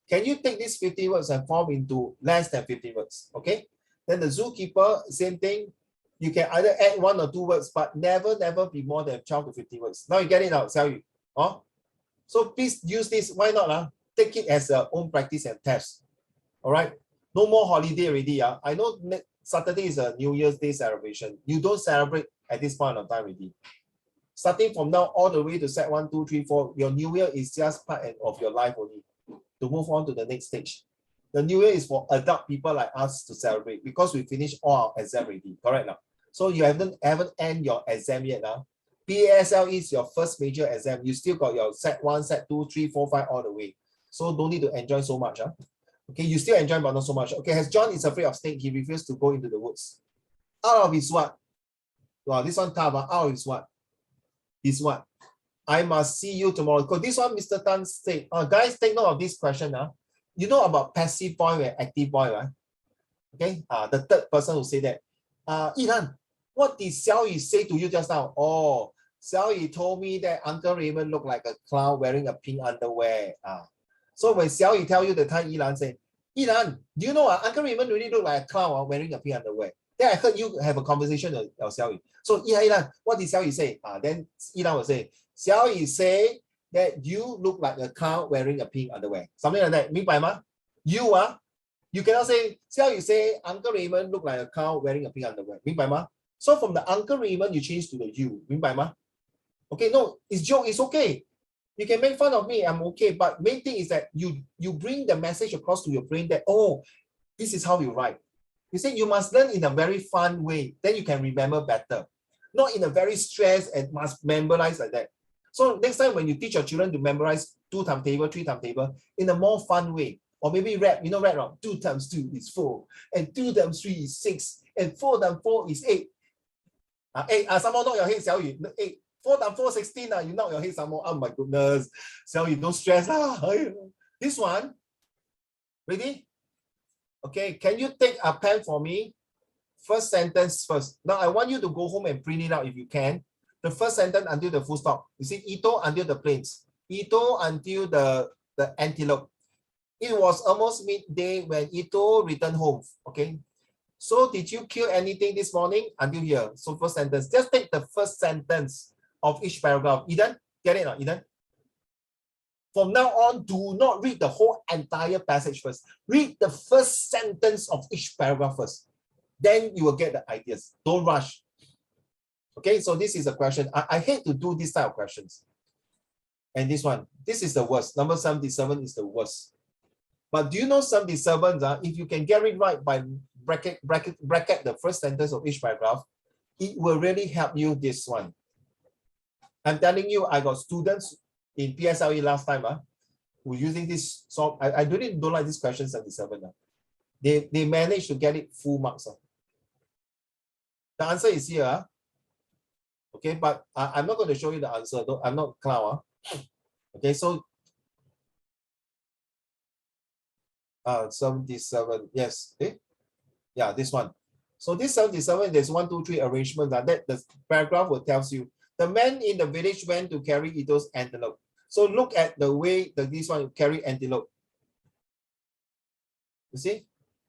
S1: Can you take these 50 words and form into less than 50 words? Okay. Then the zookeeper, same thing. You can either add 1 or 2 words, but never be more than 12 to 50 words. Now you get it out, Xiaoyu. So please use this. Why not? Take it as a own practice and test. All right. No more holiday already. I know Saturday is a New Year's Day celebration. You don't celebrate at this point of time already. Starting from now all the way to set 1, 2, 3, 4, your New Year is just part of your life only to move on to the next stage. The New Year is for adult people like us to celebrate because we finished all our exam already. Correct now. So you haven't end your exam yet now. PSLE is your first major exam. You still got your set 1, set 2, 3, 4, 5 all the way. So don't need to enjoy so much. Okay, you still enjoy, but not so much. Okay, as John is afraid of snake, he refused to go into the woods. Out of his what? Wow, this one tough. Out of his what? His what? I must see you tomorrow. Because this one, Mr. Tan said, guys, take note of this question. You know about passive voice and active voice, right? Okay, the third person who say that. Yilan, what did Xiaoyi say to you just now? Oh, Xiaoyi told me that Uncle Raymond looked like a clown wearing a pink underwear. So when Xiaoyi tell you the time, Yilan say, Yilan, do you know Uncle Raymond really look like a clown wearing a pink underwear? Then I heard you have a conversation with Xiaoyi. So Yilan, what did Xiaoyi say? Then Yilan will say, Xiaoyi say that you look like a clown wearing a pink underwear. Something like that. 明白吗? You cannot say, Xiaoyi say Uncle Raymond look like a clown wearing a pink underwear. 明白吗? So from the Uncle Raymond, you change to the you. 明白吗? Okay, no, it's joke, it's okay. You can make fun of me, I'm okay. But main thing is that you bring the message across to your brain that, oh, this is how you write. You say you must learn in a very fun way. Then you can remember better. Not in a very stressed and must memorize like that. So next time when you teach your children to memorize 2 times table, 3 times table in a more fun way, or maybe rap, you know, rap wrong. 2 times 2 is 4, and 2 times 3 is 6, and 4 times 4 is 8. 8, someone knock your head, Xiaoyu. 8, 4 times 4, 16. You knock your head some more. Oh my goodness. Xiaoyu, don't stress. This one, ready? Okay, can you take a pen for me? First sentence first. Now I want you to go home and print it out if you can. The first sentence until the full stop. You see, Ito until the plains. Ito until the antelope. It was almost midday when Ito returned home. Okay. So did you kill anything this morning? Until here. So first sentence. Just take the first sentence of each paragraph. Eden, get it or not, Eden? From now on, do not read the whole entire passage first. Read the first sentence of each paragraph first. Then you will get the ideas. Don't rush. Okay, so this is a question. I hate to do this type of questions. And this one, this is the worst. Number 77 is the worst. But do you know 77, if you can get it right by bracket the first sentence of each paragraph, it will really help you this one. I'm telling you, I got students in PSLE last time who using this. So I really don't like this question 77. They managed to get it full marks. The answer is here. Okay, but I'm not going to show you the answer. I'm not clown. Okay, so 77, yes. Yeah, this one. So this 77, there's 1, 2, 3 arrangements. That the paragraph will tell you. The man in the village went to carry Ito's antelope. So look at the way this one carry antelope. You see?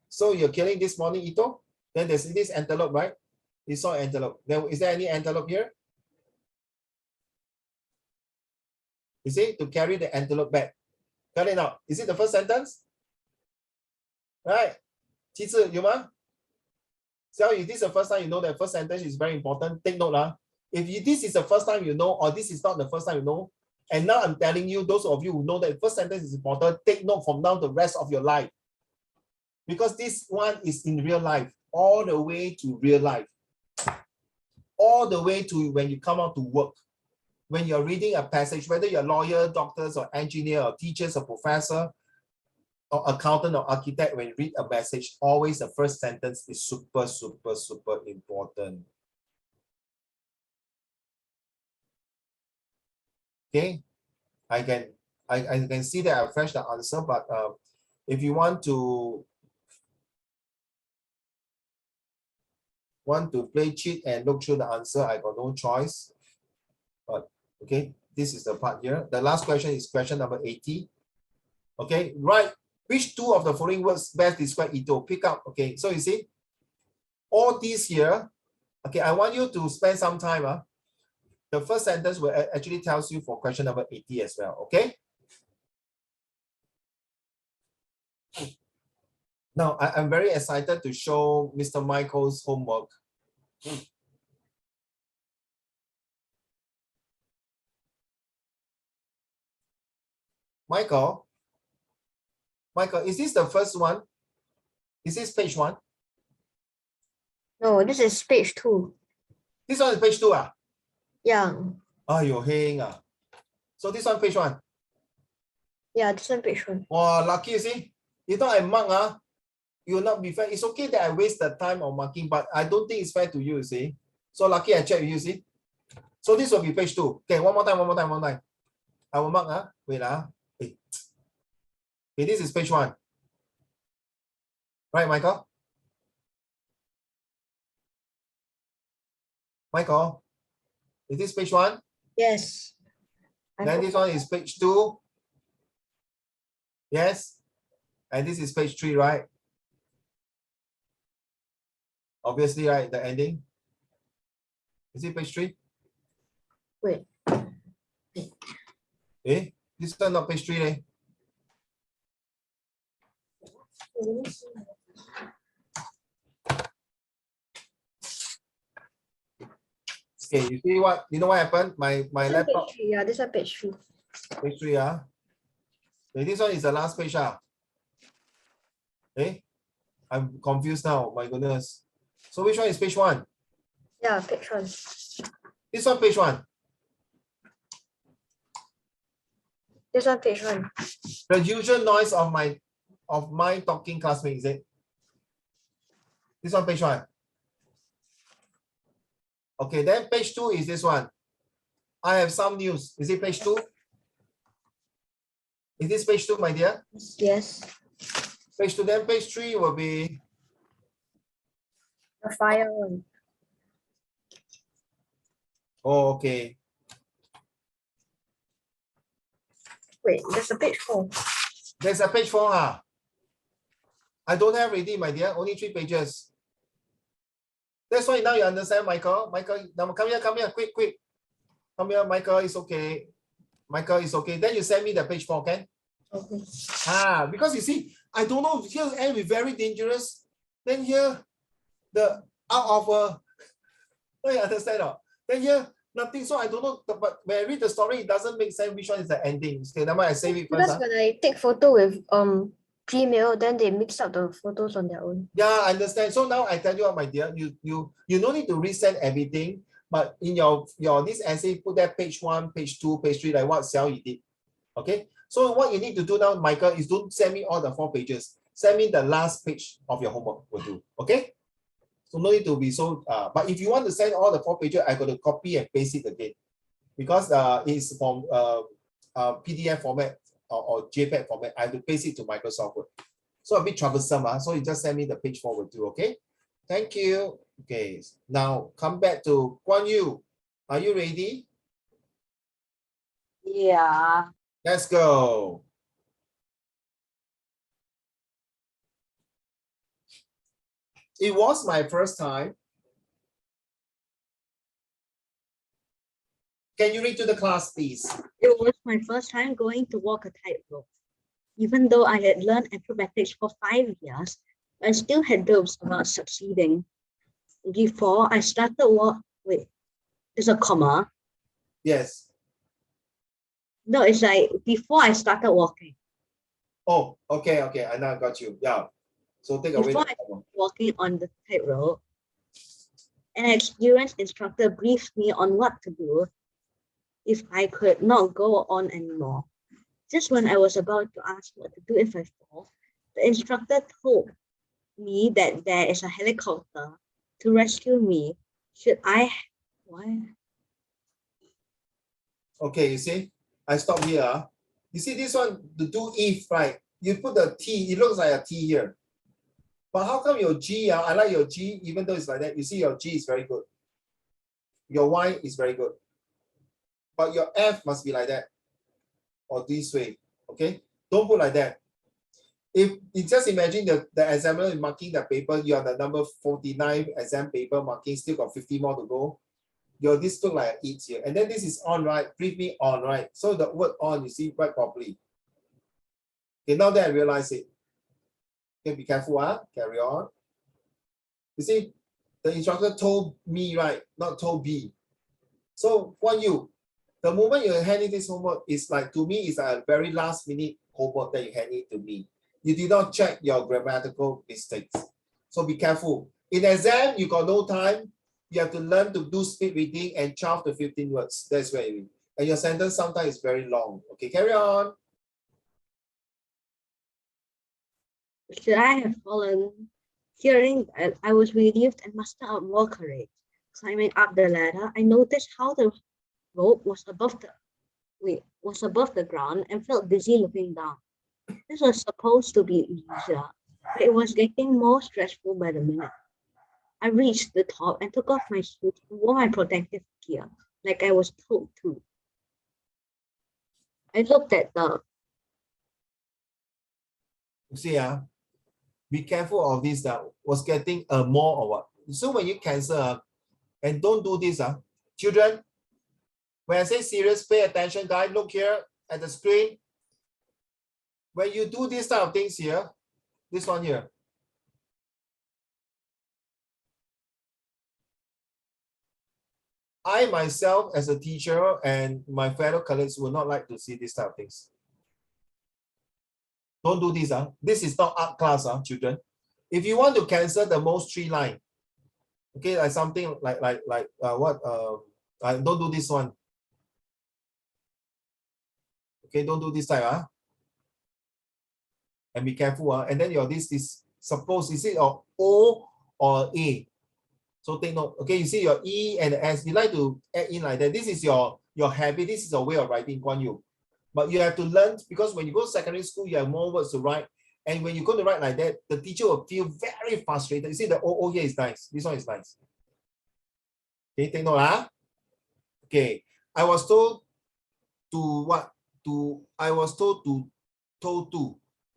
S1: So you're killing this morning Ito. Then there's this antelope, right? You saw antelope. Then is there any antelope here? You see, to carry the antelope back. Got it now. Is it the first sentence? Right. 其次有吗? So if this is the first time you know that first sentence is very important, take note. If this is the first time you know, or this is not the first time you know, and now I'm telling you, those of you who know that first sentence is important, take note from now the rest of your life. Because this one is in real life, all the way to real life. All the way to when you come out to work. When you're reading a passage, whether you're a lawyer, doctors, or engineer, or teachers, or professor, or accountant, or architect, when you read a message, always the first sentence is super, super, super important. Okay, I can see that I flashed the answer, but if you want to play cheat and look through the answer, I got no choice. But okay, this is the part here. The last question is question number 80. Okay, right. Which two of the following words best describe Ito? Pick up. Okay, so you see, all these here. Okay, I want you to spend some time. The first sentence will actually tells you for question number 80 as well. Okay. Now I'm very excited to show Mr. Michael's homework. Michael, is this the first one? Is this page 1?
S3: No, this is page 2.
S1: This one is page 2.
S3: Yeah.
S1: You're hang. So this one page 1.
S3: Yeah, this one page 1.
S1: Wow, lucky, you see. You know I mark, you will not be fair. It's okay that I waste the time on marking, but I don't think it's fair to you, see. So lucky I check with you, see. So this will be page 2. Okay, one more time. I will mark. Wait. Okay, this is page 1. Right, Michael? Michael, is this page 1?
S3: Yes.
S1: Then this one is page 2. Yes. And this is page 3, right? Obviously, right? The ending. Is it page 3?
S3: Wait.
S1: This one not page 3, eh? Okay, you see what? You know what happened? My laptop.
S3: Page 3, yeah, this one page 3.
S1: Page 3, Okay, this one is the last page, Okay, I'm confused now. My goodness. So which one is page 1?
S3: Yeah, page 1.
S1: This one page 1.
S3: This one page 1.
S1: The usual noise of my talking classmate, is it? This one page 1. Okay, then page 2 is this one. I have some news. Is it page 2? Is this page 2, my dear?
S3: Yes.
S1: Page 2, then page 3 will be.
S3: The fire one.
S1: Oh, okay.
S3: Wait, there's a page 4.
S1: There's a page 4. I don't have already, my dear. Only 3 pages. That's why now you understand, Michael. Michael, now come here, quick. Come here, Michael, it's okay. Michael, it's okay. Then you send me the page 4, okay?
S3: Okay.
S1: Because you see, I don't know, here end with very dangerous. Then here, the out of no, you understand or not? Then here, nothing. So I don't know, but when I read the story, it doesn't make sense which one is the ending. Okay, now I save it first.
S3: Because when I take photo with Gmail, then they mix up the photos on their own.
S1: Yeah, I understand. So now I tell you what, my dear, you don't need to resend everything, but in your this essay, put that page 1, page 2, page 3, like what Xiao you did. Okay. So what you need to do now, Michael, is don't send me all the 4 pages. Send me the last page of your homework will do. Okay. So no need to be so. But if you want to send all the 4 pages, I got to copy and paste it again, because it's from PDF format or JPEG format. I have to paste it to Microsoft Word. So a bit troublesome. So you just send me the page 4 will do. Okay. Thank you. Okay. Now come back to Guan Yu. Are you ready?
S4: Yeah.
S1: Let's go. It was my first time. Can you read to the class, please?
S4: It was my first time going to walk a tightrope. Even though I had learned acrobatics for 5 years, I still had doubts about succeeding. Before I started wait, there's a comma.
S1: Yes.
S4: No, it's like before I started walking.
S1: Oh, okay. I now got you. Yeah. So take away
S4: Before
S1: the comma.
S4: walking on the tightrope, an experienced instructor briefed me on what to do if I could not go on anymore. Just when I was about to ask what to do if I fall, the instructor told me that there is a helicopter to rescue me. Should I? What?
S1: Okay, you see, I stop here. You see this one, to do if, right? You put the T, it looks like a T here. But how come your G, I like your G, even though it's like that, you see your G is very good. Your Y is very good. But your F must be like that. Or this way, okay? Don't put like that. If you just imagine the examiner is marking the paper, you are the number 49 exam paper marking, still got 50 more to go. Your this look like it here. And then this is on, right? Brief me on, right? So the word on, you see, write properly. Okay, now that I realize it. Okay, be careful, carry on. You see, the instructor told me, right? Not told B. So, Guan Yu, the moment you hand in this homework, is like, to me, it's a very last minute homework that you hand it to me. You did not check your grammatical mistakes. So be careful. In exam, you got no time. You have to learn to do speed reading and 12 to 15 words. That's where you mean. And your sentence sometimes is very long. Okay, carry on.
S4: Should I have fallen? Hearing that, I was relieved and mustered out more courage. Climbing up the ladder, I noticed how the rope was above the ground and felt dizzy looking down. This was supposed to be easier, but it was getting more stressful by the minute. I reached the top and took off my shoes and wore my protective gear, like I was told to. I looked at the
S1: You see, be careful of this. Was getting a more or what. So when you cancel, and don't do this, children. When I say serious, pay attention, guys. Look here at the screen. When you do this type of things here, this one here. I myself, as a teacher, and my fellow colleagues would not like to see this type of things. Don't do this. This is not art class, children. If you want to cancel the most 3 line, okay, like something like what? Don't do this one. Okay, don't do this type, huh? And be careful, and then your this is suppose is it a O or A? So take note. Okay, you see your E and S. You like to add in like that. This is your habit. This is your way of writing, Guan Yu. But you have to learn because when you go to secondary school, you have more words to write. And when you go to write like that, the teacher will feel very frustrated. You see the O here is nice. This one is nice. Okay, take note, huh? Okay, I was told to what? I was told to.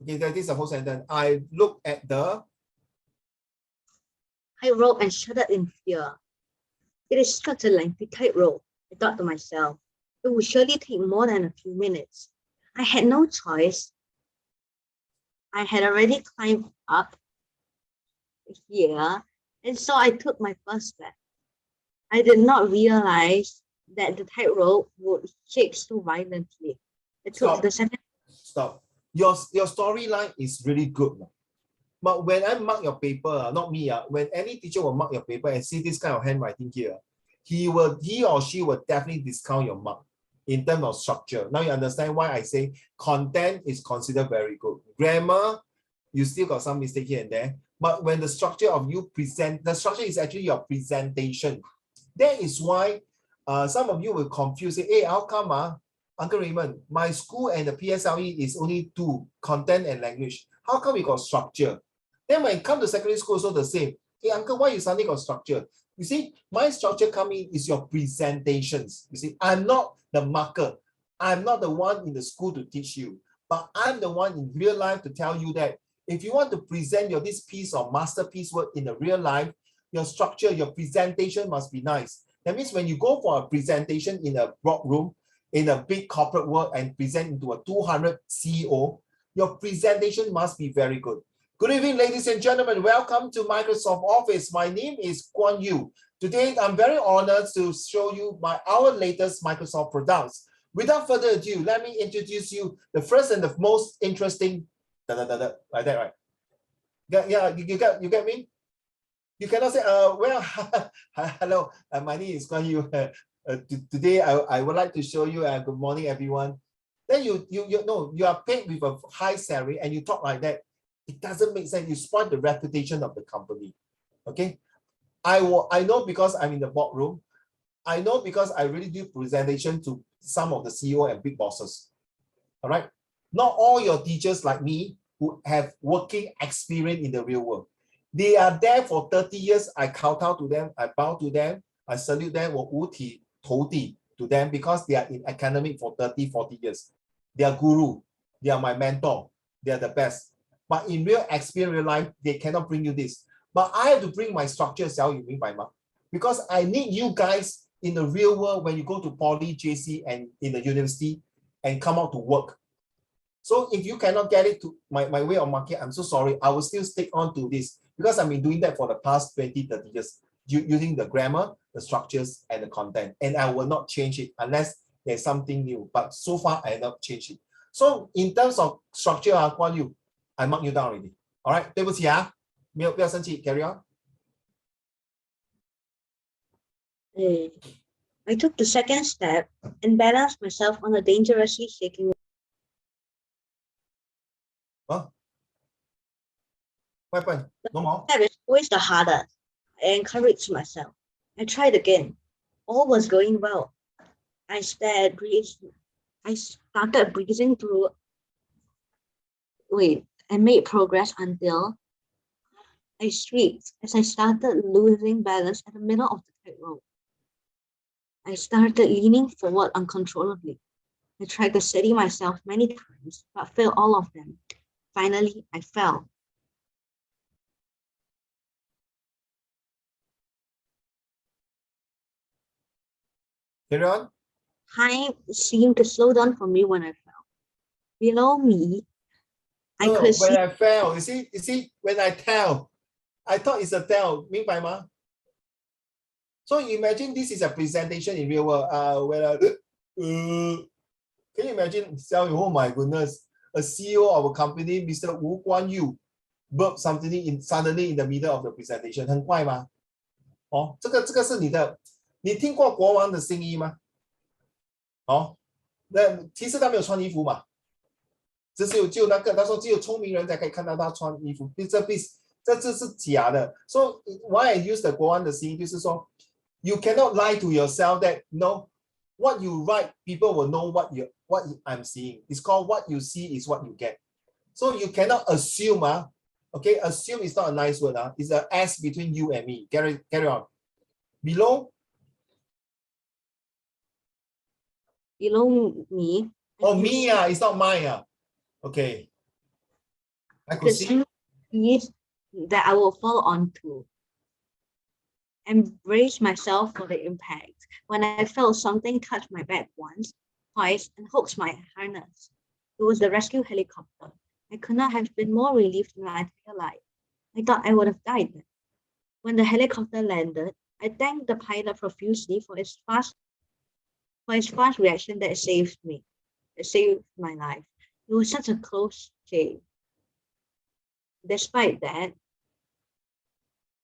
S1: Okay, that is the whole sentence. I look at the.
S4: I wrote and shuddered in fear. It is such a lengthy tightrope, I thought to myself. It would surely take more than a few minutes. I had no choice. I had already climbed up here, and so I took my first step. I did not realize that the tightrope would shake so violently. I took
S1: Stop.
S4: the second.
S1: Stop. Your storyline is really good. But when I mark your paper, not me, when any teacher will mark your paper and see this kind of handwriting here, he or she will definitely discount your mark in terms of structure. Now you understand why I say content is considered very good. Grammar, you still got some mistake here and there. But when the structure of you present, the structure is actually your presentation. That is why some of you will confuse it. Hey, how come, Uncle Raymond, my school and the PSLE is only 2, content and language. How come we got structure? Then when it comes to secondary school, also the same. Hey, Uncle, why you suddenly got structure? You see, my structure coming is your presentations. You see, I'm not the marker. I'm not the one in the school to teach you, but I'm the one in real life to tell you that if you want to present this piece of masterpiece work in the real life, your structure, your presentation must be nice. That means when you go for a presentation in a boardroom, in a big corporate work and present into a 200 CEO, your presentation must be very good. Good evening, ladies and gentlemen. Welcome to Microsoft Office. My name is Guan Yu. Today, I'm very honored to show you our latest Microsoft products. Without further ado, let me introduce you the first and the most interesting, like that, right? Yeah, you get me? You cannot say, well, hello, my name is Guan Yu. Today, I would like to show you, good morning, everyone. Then you are paid with a high salary and you talk like that. It doesn't make sense. You spoil the reputation of the company. Okay. I know because I'm in the boardroom. I know because I really do presentation to some of the CEO and big bosses. All right. Not all your teachers like me who have working experience in the real world. They are there for 30 years. I kowtow to them. I bow to them. I salute them. 我五体投地 to them because they are in academic for 30, 40 years. They are guru. They are my mentor. They are the best. But in real experience, real life, they cannot bring you this. But I have to bring my structure, because I need you guys in the real world when you go to poly, JC, and in the university and come out to work. So if you cannot get it to my way of market, I'm so sorry. I will still stick on to this because I've been doing that for the past 20, 30 years, using the grammar, the structures, and the content. And I will not change it unless there's something new. But so far, I have not changed it. So in terms of structure, Guan Yu, I mark you down already. All right, 对不起啊，不要生气 ，carry on.
S4: I took the second step and balanced myself on a dangerously shaking.
S1: Huh? What happened? No more?
S4: Step is always the hardest. I encouraged myself. I tried again. All was going well. I started breathing through. I made progress until I shrieked as I started losing balance at the middle of the tightrope. I started leaning forward uncontrollably. I tried to steady myself many times, but failed all of them. Finally, I fell.
S1: Carry on.
S4: Time seemed to slow down for me when I fell. Below me, I
S1: No,
S4: could
S1: when
S4: see.
S1: I fell, you see, when I tell, I thought it's a tell, 明白吗? So imagine this is a presentation in real world. Can you imagine? Oh my goodness, a CEO of a company, Mr. Wu Guan Yu, burp something suddenly in the middle of the presentation. 很怪吗？这个是你听过国王的新衣吗？那其实他没有穿衣服嘛，只有那个他说只有聪明人才可以看到他穿衣服，这是假的。So why I use the 国安的心就是说 ，you cannot lie to yourself that no what you write people will know what I'm seeing. It's called what you see is what you get. So you cannot assume okay, assume is not a nice word it's a S between you and me. Carry on. Below
S4: me.
S1: oh me it's not mine okay. I could see.
S4: Is that I will fall onto. Embrace myself for the impact. When I felt something touch my back once, twice, and hooked my harness. It was the rescue helicopter. I could not have been more relieved in my entire life. I thought I would have died then. When the helicopter landed, I thanked the pilot profusely for his fast reaction that saved me. It saved my life. It was such a close shave. Despite that,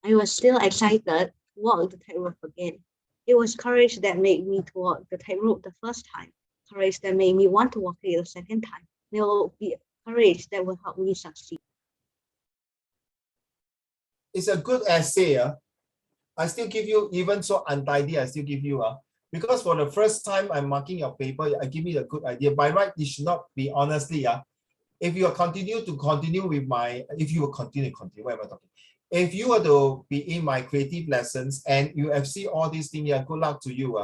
S4: I was still excited to walk the tightrope again. It was courage that made me to walk the tightrope the first time, courage that made me want to walk it the second time. There will be courage that will help me succeed.
S1: It's a good essay. I still give you, even so untidy, I still give you because for the first time I'm marking your paper, I give you a good idea. By right, it should not be honestly. If you continue with my, if you will continue, what am I talking? If you were to be in my creative lessons and you have seen all these things here, good luck to you.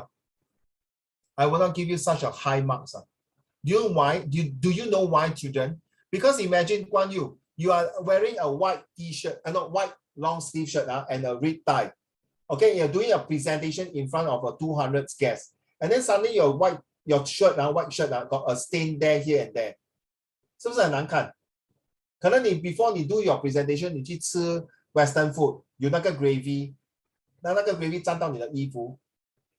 S1: I will not give you such a high marks. Do you know why? Do you know why, children? Because imagine, Guan Yu, you are wearing a white t-shirt, not white long sleeve shirt and a red tie. Okay, you're doing a presentation in front of a 200 guests. And then suddenly your white shirt got a stain there, here and there. 是不是很难看？可能你 before 你 do your presentation， 你去吃 Western food， 有那个 gravy， 那个 gravy 沾到你的衣服。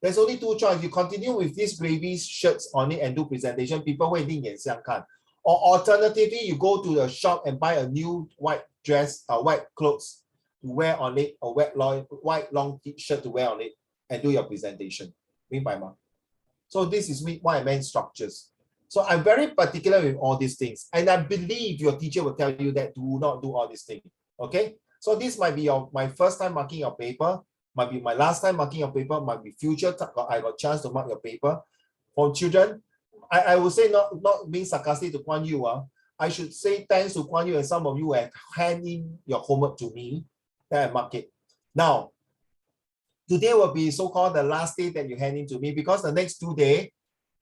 S1: There's only two choices. You continue with these gravy shirts on it and do presentation, people 会另眼相看。Or alternatively, you go to the shop and buy a new white dress, white clothes to wear on it, or white long t-shirt to wear on it and do your presentation. 明白吗？ So this is why I meant structures. So I'm very particular with all these things. And I believe your teacher will tell you that do not do all these things. Okay? So this might be my first time marking your paper, might be my last time marking your paper, might be future I got chance to mark your paper. For children, I would say not being sarcastic to Guan Yu. I should say thanks to Guan Yu and some of you have hand in your homework to me, then I mark it. Now, today will be so-called the last day that you hand in to me because the next 2 days,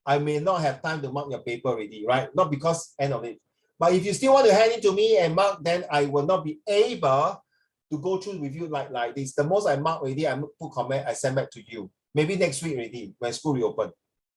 S1: I may not have time to mark your paper already, right? Not because end of it. But if you still want to hand it to me and mark, then I will not be able to go through with you like this. The most I mark already, I put comment, I send back to you. Maybe next week already when school reopen.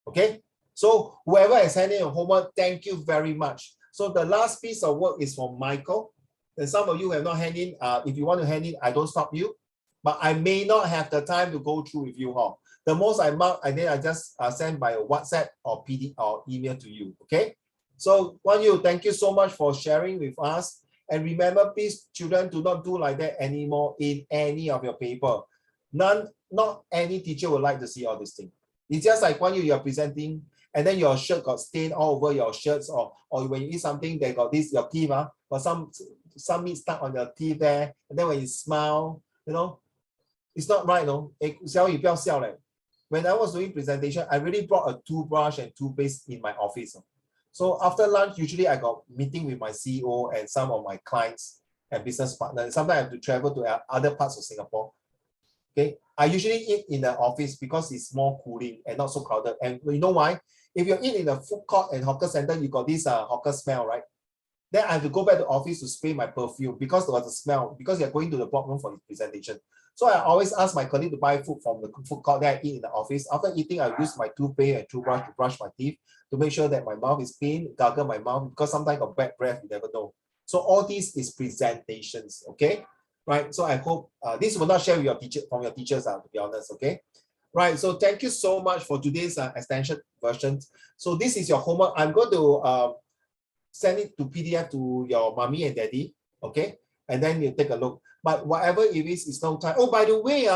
S1: Okay? So whoever has handed your homework, thank you very much. So the last piece of work is from Michael. And some of you have not handed in. If you want to hand in, I don't stop you. But I may not have the time to go through with you all. The most I mark, and then I just send by a WhatsApp or PD or email to you. Okay. So Guan Yu, thank you so much for sharing with us. And remember, please, children, do not do like that anymore in any of your paper. Not any teacher would like to see all this thing. It's just like Guan Yu, you're presenting, and then your shirt got stained all over your shirts, or when you eat something, they got this, your teeth, got some meat stuck on your teeth there. And then when you smile, it's not right, no. When I was doing presentation, I really brought a toothbrush and toothpaste in my office. So after lunch, usually I got meeting with my CEO and some of my clients and business partners. Sometimes I have to travel to other parts of Singapore. Okay, I usually eat in the office because it's more cooling and not so crowded. And you know why? If you eat in a food court and hawker center, you got this hawker smell, right? Then I have to go back to the office to spray my perfume because there was a smell, because you're going to the boardroom for the presentation. So I always ask my colleague to buy food from the food court that I eat in the office. After eating, I use my toothpaste and toothbrush to brush my teeth to make sure that my mouth is clean, gargle my mouth, because sometimes I got bad breath, you never know. So all these is presentations, okay? Right, so I hope this will not share with your teacher, from your teachers, to be honest, okay? Right, so thank you so much for today's extension version. So this is your homework. I'm going to send it to PDF to your mommy and daddy, okay? And then you take a look. But whatever it is, it's no time. Oh, by the way,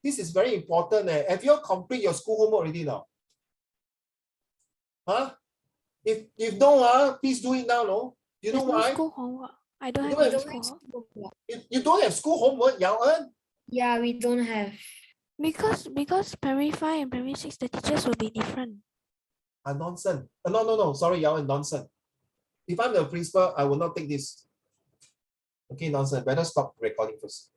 S1: this is very important. Have you all complete your school homework already now? Huh? If no, please do it now, no? You know
S7: There's no
S1: why?
S7: school homework. I don't
S1: You
S7: have
S1: don't
S7: any
S1: have
S7: school homework.
S1: You don't have school homework, Yao En?
S6: Yeah, we don't have.
S7: Because primary 5 and primary 6, the teachers will be different.
S1: Nonsense. No. Sorry, Yao En, nonsense. If I'm the principal, I will not take this. Okay, nonsense. Better stop recording first.